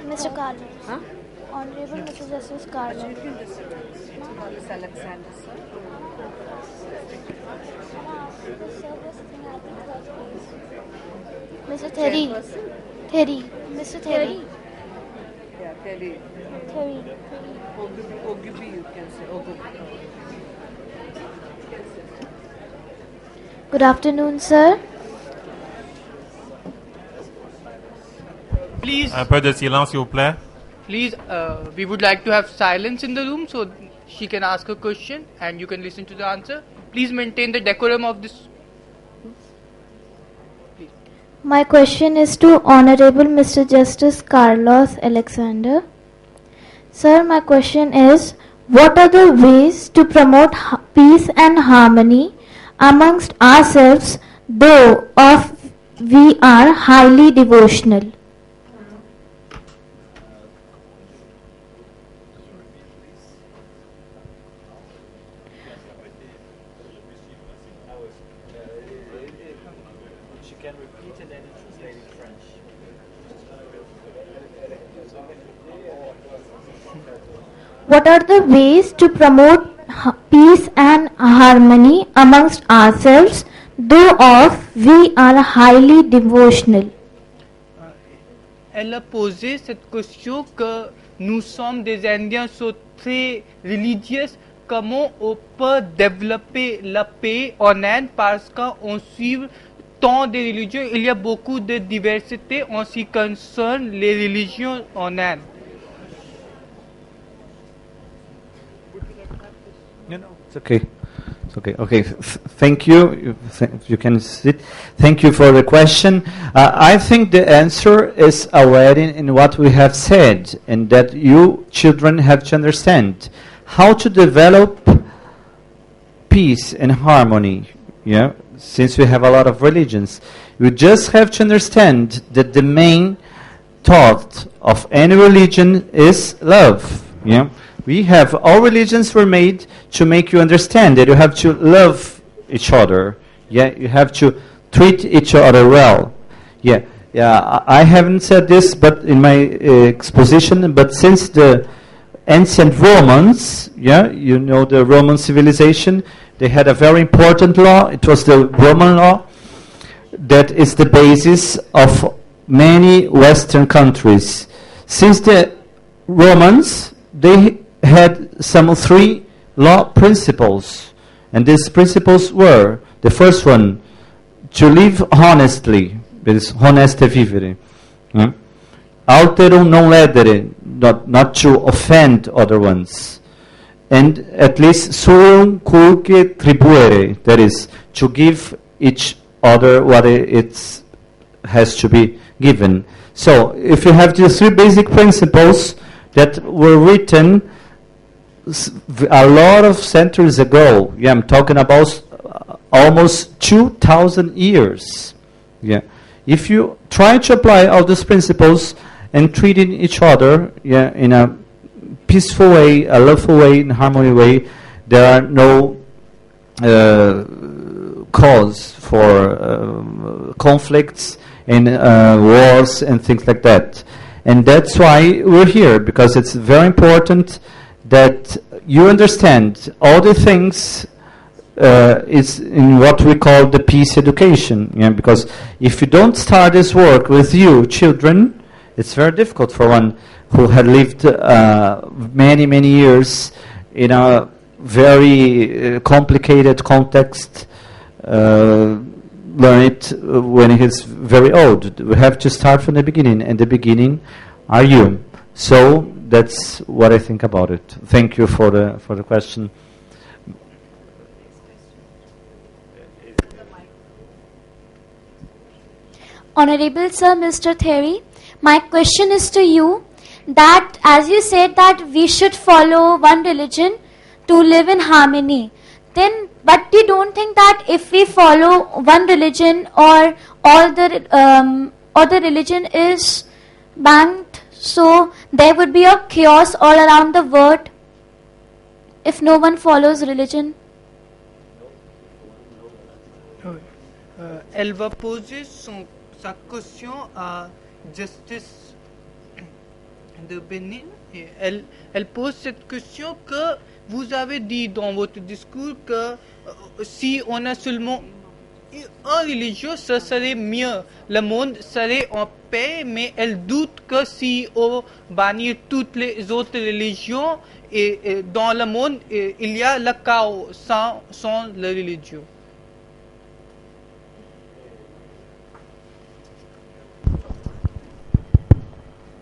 N: Mr. Carlos. Huh? Honorable Mr. Justice Carlos. Alexander, sir. Mr. Terry. Terry. Mr. Terry.
A: Yeah, Terry.
N: Terry.
A: Ogubi, you can say. Ogubi.
N: Good afternoon, sir.
F: Please.
E: Un peu de silence, s'il vous plaît.
F: Please, we would like to have silence in the room so she can ask her question and you can listen to the answer. Please maintain the decorum of this. Please.
N: My question is to Honorable Mr. Justice Carlos Alexander. Sir, my question is, what are the ways to promote peace and harmony amongst ourselves, though we are highly devotional? What are the ways to promote peace and harmony amongst ourselves, though we are highly devotional?
F: Elle a posé cette question que nous sommes des Indiens sont très religieux. Comment on peut développer la paix en Inde parce qu'on suit tant de religions. Il y a beaucoup de diversité en ce qui concerne les religions en Inde.
G: It's okay. It's okay. Okay. Thank you. You can sit. Thank you for the question. I think the answer is already in what we have said, and that you children have to understand how to develop peace and harmony. Yeah. Since we have a lot of religions, you just have to understand that the main thought of any religion is love. Yeah. We have, all religions were made to make you understand that you have to love each other. Yeah, you have to treat each other well. Yeah, I haven't said this, but in my exposition. But since the ancient Romans, yeah, you know the Roman civilization, they had a very important law. It was the Roman law that is the basis of many Western countries. Since the Romans, they had some 3 law principles, and these principles were: the first one, to live honestly, that is honeste vivere, alterum non ledere, not to offend other ones, and at least suum cuique tribuere, that is to give each other what it has to be given. So if you have these 3 basic principles that were written a lot of centuries ago. Yeah, I'm talking about almost 2,000 years. Yeah, if you try to apply all these principles and treating each other, yeah, in a peaceful way, a loveful way, in a harmony way, there are no cause for conflicts and wars and things like that. And that's why we're here, because it's very important that you understand all the things is in what we call the peace education. Yeah, because if you don't start this work with you, children, it's very difficult for one who had lived many, many years in a very complicated context, learn it when he's very old. We have to start from the beginning, and the beginning are you. So that's what I think about it. Thank you for the question.
N: Honorable Sir, Mr. Thierry, my question is to you that as you said that we should follow one religion to live in harmony, then but you don't think that if we follow one religion or the religion is banned, so there would be a chaos all around the world if no one follows religion?
F: Elle va poser sa question à Justice de Benin. Et elle pose cette question que vous avez dit dans votre discours que si on a seulement un religieux, ce serait mieux. Le monde serait en paix, mais elle doute que si on bannit toutes les autres religions, et dans le monde, il y a le chaos sans la religion.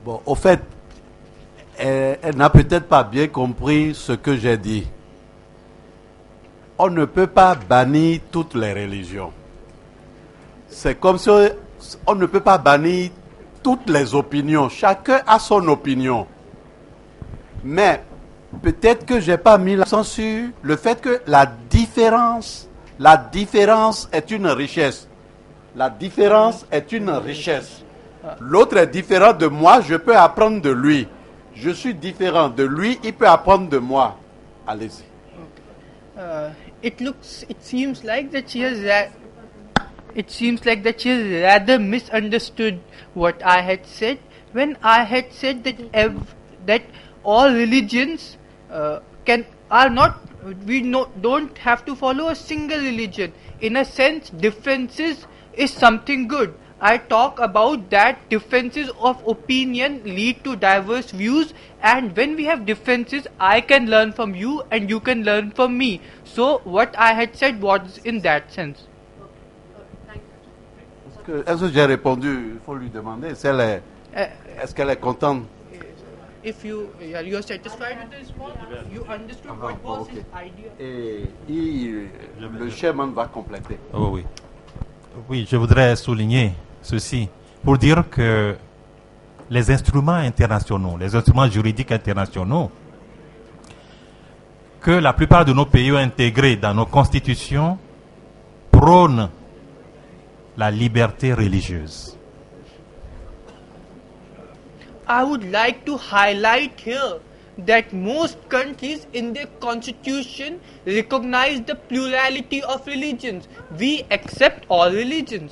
C: Bon, au fait, elle n'a peut-être pas bien compris ce que j'ai dit. On ne peut pas bannir toutes les religions. C'est comme si on ne peut pas bannir toutes les opinions. Chacun a son opinion. Mais peut-être que je n'ai pas mis l'accent sur le fait que la différence est une richesse. La différence est une richesse. L'autre est différent de moi, je peux apprendre de lui. Je suis différent de lui, il peut apprendre de moi. Allez-y.
F: It seems like that she has rather misunderstood what I had said when I had said that all religions don't have to follow a single religion. In a sense, differences is something good. I talk about that differences of opinion lead to diverse views, and when we have differences, I can learn from you and you can learn from me. So what I had said was in that sense.
C: Est-ce que j'ai répondu? Il faut lui demander. Est-ce qu'elle est contente?
F: If you are satisfied with the response, you understood what was his idea.
C: Et le chairman va compléter.
E: Oh, oui. Oui, je voudrais souligner ceci pour dire que les instruments internationaux, les instruments juridiques internationaux que la plupart de nos pays ont intégrés dans nos constitutions prônent la liberté religieuse.
F: I would like to highlight here that most countries in their constitution recognize the plurality of religions. We accept all religions.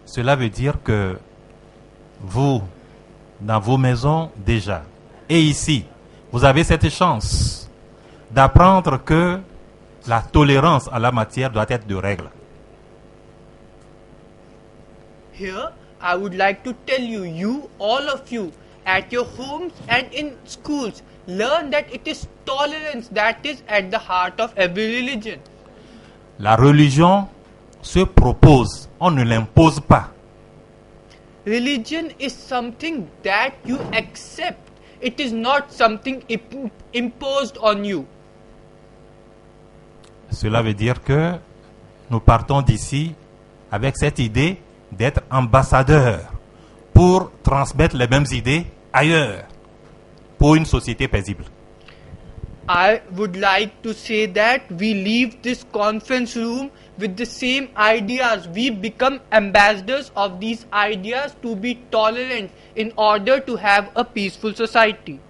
E: Cela veut dire que vous, dans vos maisons déjà, et ici, vous avez cette chance d'apprendre que la tolérance en la matière doit être de règle.
F: Here, I would like to tell you, all of you, at your homes and in schools, learn that it is tolerance that is at the heart of every religion.
E: La religion se propose, on ne l'impose pas.
F: Religion is something that you accept. It is not something imposed on you.
E: Cela veut dire que nous partons d'ici avec cette idée d'être ambassadeurs pour transmettre les mêmes idées ailleurs, pour une société paisible.
F: I would like to say that we leave this conference room with the same ideas. We become ambassadors of these ideas to be tolerant in order to have a peaceful society.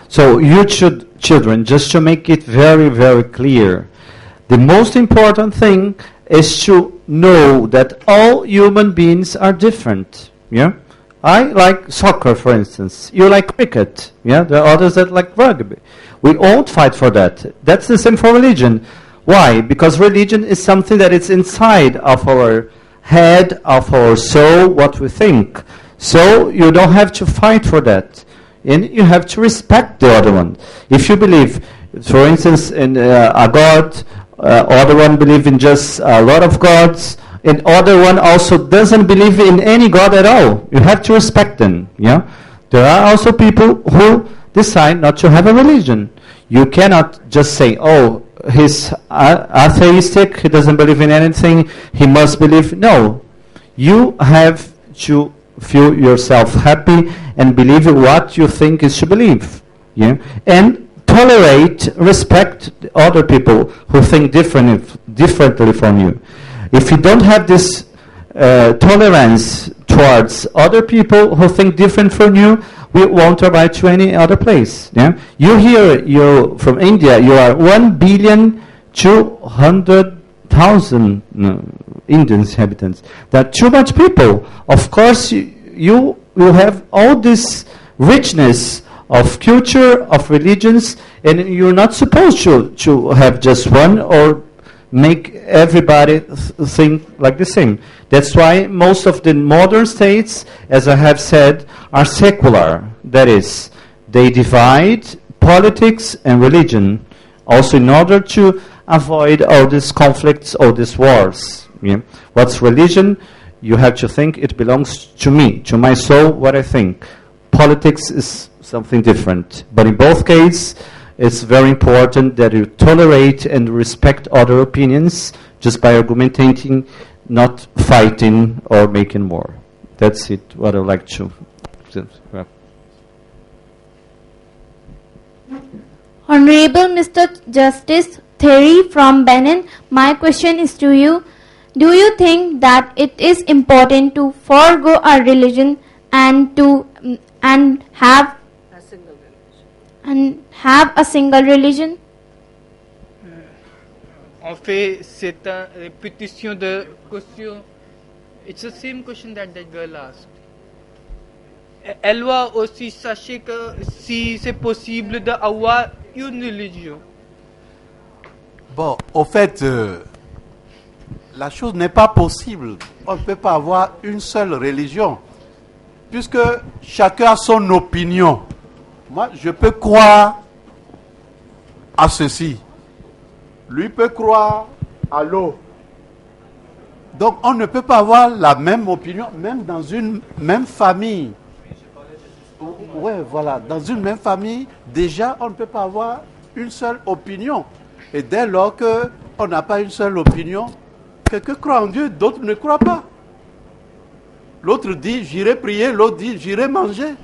G: So you children, just to make it very, very clear, the most important thing is to know that all human beings are different. Yeah, I like soccer, for instance. You like cricket. Yeah, there are others that like rugby. We won't fight for that. That's the same for religion. Why? Because religion is something that is inside of our head, of our soul, what we think. So you don't have to fight for that. And you have to respect the other one. If you believe, for instance, in a God, other one believe in just a lot of gods, and other one also doesn't believe in any God at all. You have to respect them. Yeah, there are also people who decide not to have a religion. You cannot just say, "Oh, he's atheistic. He doesn't believe in anything. He must believe." No, you have to feel yourself happy and believe what you think is to believe. Yeah, and tolerate, respect other people who think differently from you. If you don't have this tolerance towards other people who think different from you, we won't arrive to any other place. Yeah? You here, you're from India, you are 1,200,000 Indian inhabitants. There are too much people. Of course, you will have all this richness of culture, of religions, and you're not supposed to have just one or make everybody think like the same. That's why most of the modern states, as I have said, are secular. That is, they divide politics and religion, also in order to avoid all these conflicts, all these wars. Yeah? What's religion? You have to think it belongs to me, to my soul, what I think. Politics is something different. But in both cases, it's very important that you tolerate and respect other opinions just by argumentating, not fighting or making war. That's it, what I'd like to.
N: Honorable Mr. Justice Thierry from Benin, my question is to you. Do you think that it is important to forego our religion and have a single religion?
F: En fait, c'est une répétition de question. It's the same question that girl asked. Elle doit aussi sachez que si c'est possible d'avoir une religion.
C: Bon, au fait, la chose n'est pas possible. On ne peut pas avoir une seule religion, puisque chacun a son opinion. Moi, je peux croire à ceci. Lui peut croire à l'autre. Donc, on ne peut pas avoir la même opinion, même dans une même famille. Oui, voilà. Dans une même famille, déjà, on ne peut pas avoir une seule opinion. Et dès lors qu'on n'a pas une seule opinion, quelqu'un croit en Dieu, d'autres ne croient pas. L'autre dit, j'irai prier, l'autre dit, j'irai manger.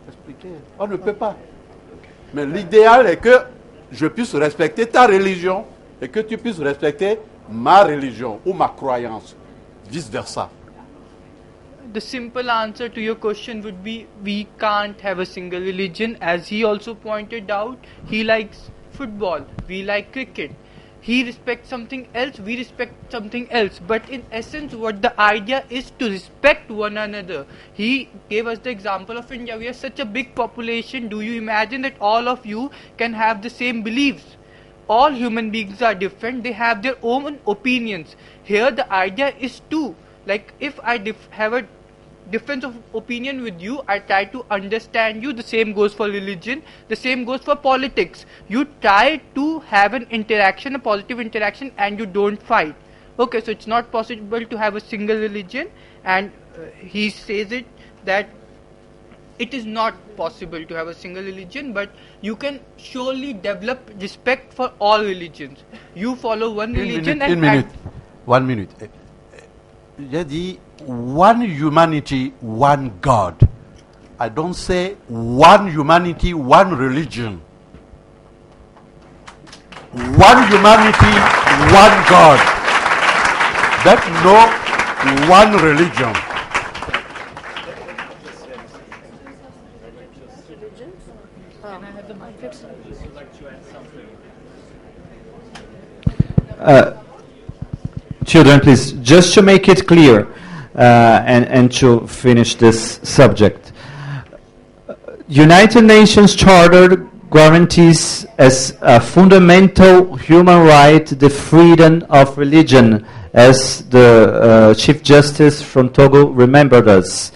C: Expliquez. On ne peut pas. Mais l'idéal est que je puisse respecter ta religion et que tu puisses respecter ma religion ou ma croyance. Vice versa.
F: The simple answer to your question would be we can't have a single religion. As he also pointed out, he likes football, we like cricket. He respects something else, we respect something else. But in essence, what the idea is to respect one another. He gave us the example of India. We are such a big population. Do you imagine that all of you can have the same beliefs? All human beings are different. They have their own opinions. Here the idea is to, like if I have a difference of opinion with you, I try to understand you. The same goes for religion, the same goes for politics. You try to have an interaction, a positive interaction, and you don't fight. Okay, so it's not possible to have a single religion, and he says it that it is not possible to have a single religion, but you can surely develop respect for all religions. You follow one religion and...
C: 1 minute. J'ai dit one humanity, one God. I don't say one humanity, one religion. One humanity, one God. That's no one religion.
G: Children, please, just to make it clear and to finish this subject. United Nations Charter guarantees as a fundamental human right the freedom of religion, as the Chief Justice from Togo remembered us.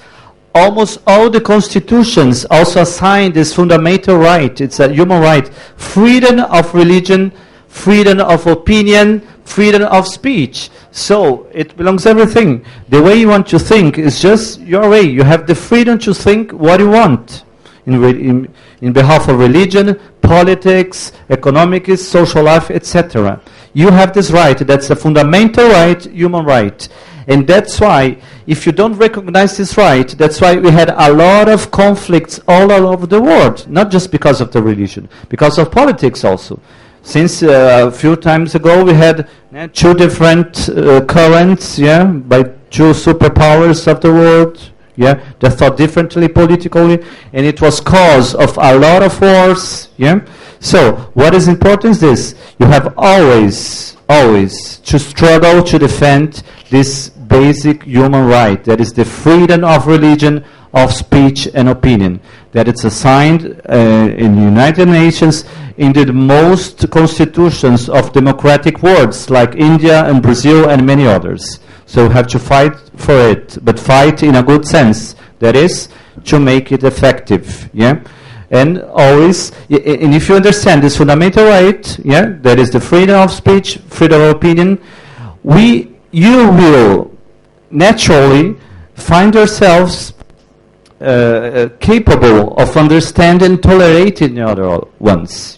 G: Almost all the constitutions also assign this fundamental right. It's a human right. Freedom of religion, freedom of opinion, freedom of speech. So it belongs to everything. The way you want to think is just your way. You have the freedom to think what you want in behalf of religion, politics, economics, social life, etc. You have this right. That's a fundamental right, human right. And that's why, if you don't recognize this right, that's why we had a lot of conflicts all over the world. Not just because of the religion, because of politics also. Since a few times ago, we had two different currents, by two superpowers of the world, that thought differently politically, and it was cause of a lot of wars, So, what is important is this: you have always to struggle to defend this basic human right, that is the freedom of religion, of speech and opinion, that it's assigned in the United Nations, in the most constitutions of democratic worlds like India and Brazil and many others. So we have to fight for it, but fight in a good sense, that is, to make it effective, And always, and if you understand this fundamental right, that is the freedom of speech, freedom of opinion, you will naturally find yourselves capable of understanding and tolerating the other ones.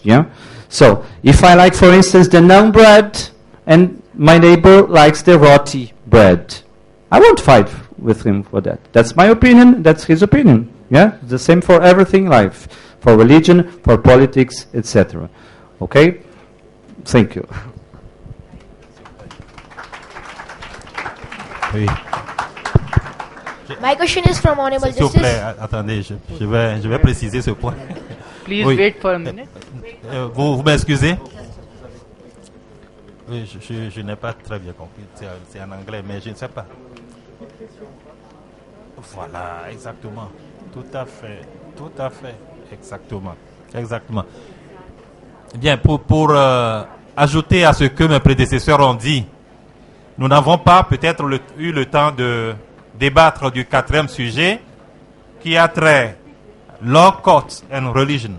G: So, if I like, for instance, the naan bread, and my neighbor likes the roti bread, I won't fight with him for that. That's my opinion. That's his opinion. The same for everything in life, for religion, for politics, etc. Okay? Thank you.
E: Oui.
O: My question is from Honorable
E: S'il vous
O: Justice.
E: plaît, attendez, je vais préciser ce point.
F: Please wait for a minute.
E: Vous m'excusez? Oui, je n'ai pas très bien compris. C'est en anglais, mais je ne sais pas. Voilà, exactement. Tout à fait, exactement. Bien, pour ajouter à ce que mes prédécesseurs ont dit, nous n'avons pas peut-être eu le temps de débattre du quatrième sujet qui a trait law courts and religion.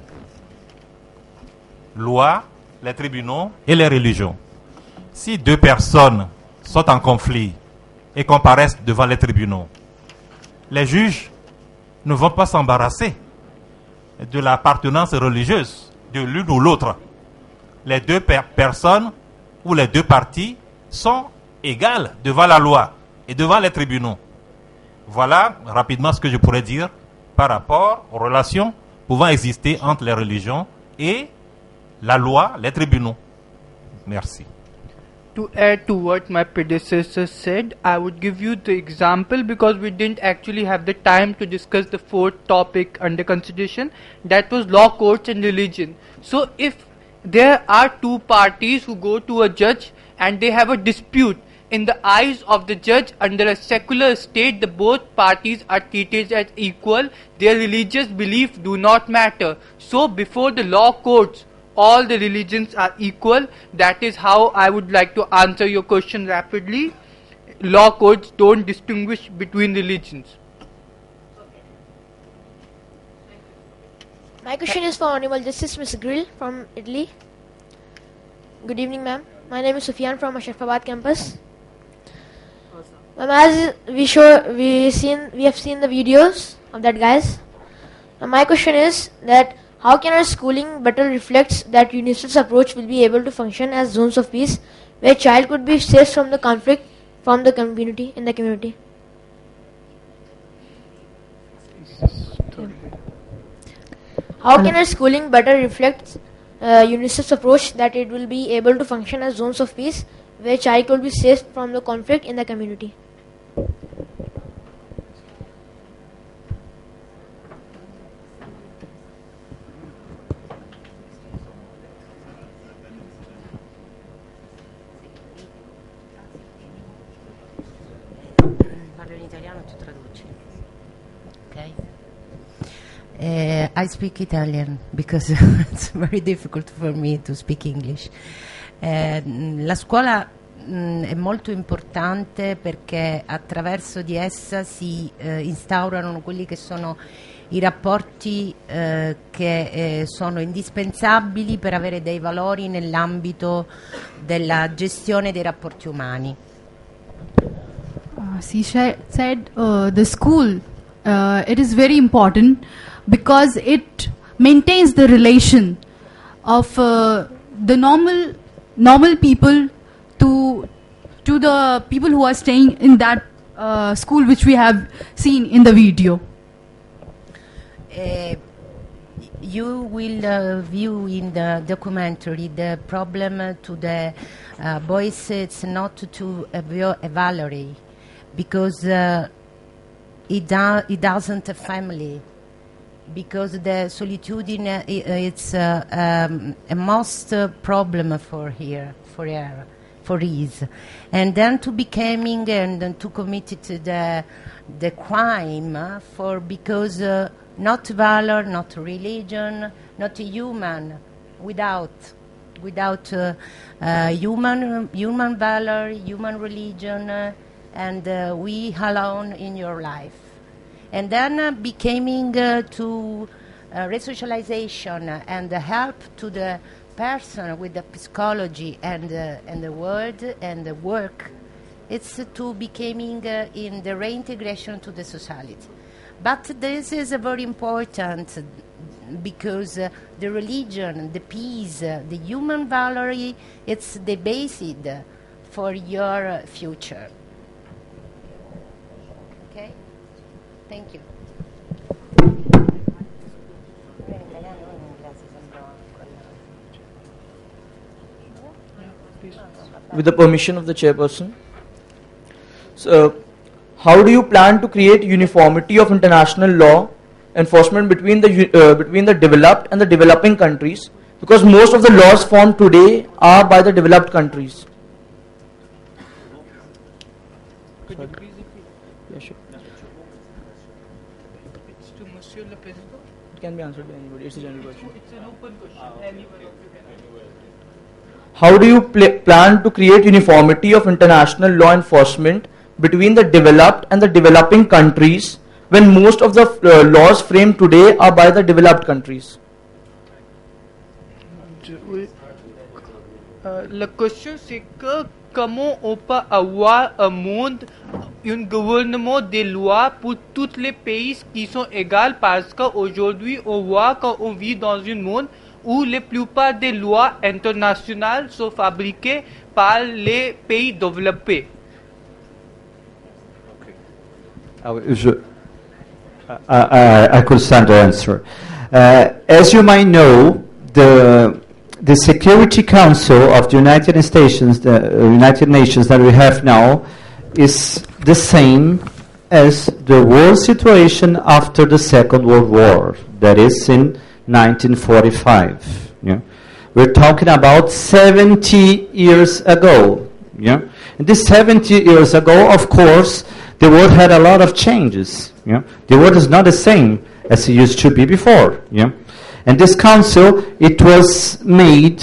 E: Loi, les tribunaux et les religions. Si deux personnes sont en conflit et comparaissent devant les tribunaux, les juges ne vont pas s'embarrasser de l'appartenance religieuse de l'une ou l'autre. Les deux personnes ou les deux parties sont égales devant la loi et devant les tribunaux. Voilà rapidement ce que je pourrais dire par rapport aux relations pouvant exister entre les religions et la loi, les tribunaux. Merci.
F: To add to what my predecessor said, I would give you the example because we didn't actually have the time to discuss the fourth topic under consideration, that was law courts and religion. So if there are two parties who go to a judge and they have a dispute, in the eyes of the judge under a secular state, the both parties are treated as equal, their religious beliefs do not matter. So before the law courts, all the religions are equal. That is how I would like to answer your question rapidly. Law courts don't distinguish between religions.
O: My question is for Honorable Justice Ms. Grill from Italy. Good evening, ma'am. My name is Sufyan from Ashrafabad campus. Ma'am, as we have seen the videos of that guys. Now my question is that how can our schooling better reflects that UNICEF's approach will be able to function as zones of peace where child could be safe from the conflict from the community in the community? How can our schooling better reflect UNICEF's approach that it will be able to function as zones of peace where child could be safe from the conflict in the community?
H: parlo in italiano, tu traduci. Okay? I speak Italian because it's very difficult for me to speak English. La scuola è molto importante perché attraverso di essa si instaurano quelli che sono i rapporti che sono indispensabili per avere dei valori nell'ambito della gestione dei rapporti umani.
P: She said the school, it is very important because it maintains the relation of the normal people to the people who are staying in that school which we have seen in the video.
H: You will view in the documentary the problem to the boys. It's not to Valerie because he doesn't have family, because the solitude it's a most problem for her, and then to becoming and to commit to the crime for because not valor, not religion, not human, without human valor, human religion, and we alone in your life. And then becoming to resocialization and help to the person with the psychology and the word and the work. It's to becoming in the reintegration to the society. But this is very important because the religion, the peace, the human value, it's the basis for your future. Okay? Thank you.
Q: With the permission of the chairperson. So, how do you plan to create uniformity of international law enforcement between the developed and the developing countries? Because most of the laws formed today are by the developed countries.
F: Could you please repeat?
Q: Yeah, sure.
F: It's to Monsieur le Président.
Q: It can be answered by anybody. It's a general question.
F: It's an open question. Anybody.
Q: How do you plan to create uniformity of international law enforcement between the developed and the developing countries when most of the laws framed today are by the developed countries?
F: La question c'est que comment on peut avoir un monde, un gouvernement des lois pour tous les pays qui sont égaux, parce qu'aujourd'hui on voit qu'on vit dans un monde où la plupart des lois internationales sont fabriquées par les pays développés.
G: I could stand to answer. As you might know, the Security Council of the United Nations that we have now is the same as the world situation after the Second World War, that is in 1945. Yeah? We're talking about 70 years ago. Yeah? And this 70 years ago, of course, the world had a lot of changes. Yeah? The world is not the same as it used to be before. Yeah? And this council, it was made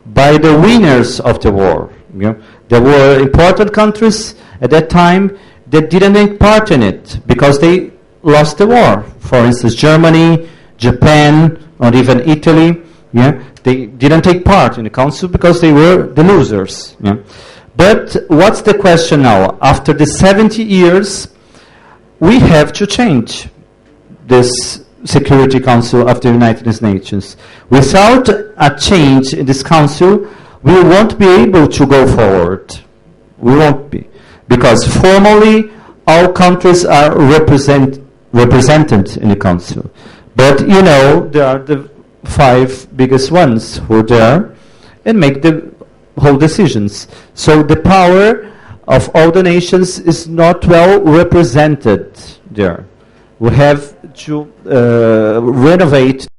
G: by the winners of the war. Yeah? There were important countries at that time that didn't take part in it because they lost the war. For instance, Germany, Japan, or even Italy, yeah, they didn't take part in the council because they were the losers. Yeah. But what's the question now? After the 70 years, we have to change this Security Council of the United Nations. Without a change in this council, we won't be able to go forward. We won't be. Because formally, all countries are represented in the council. But, you know, there are the 5 biggest ones who are there and make the whole decisions. So the power of all the nations is not well represented there. We have to renovate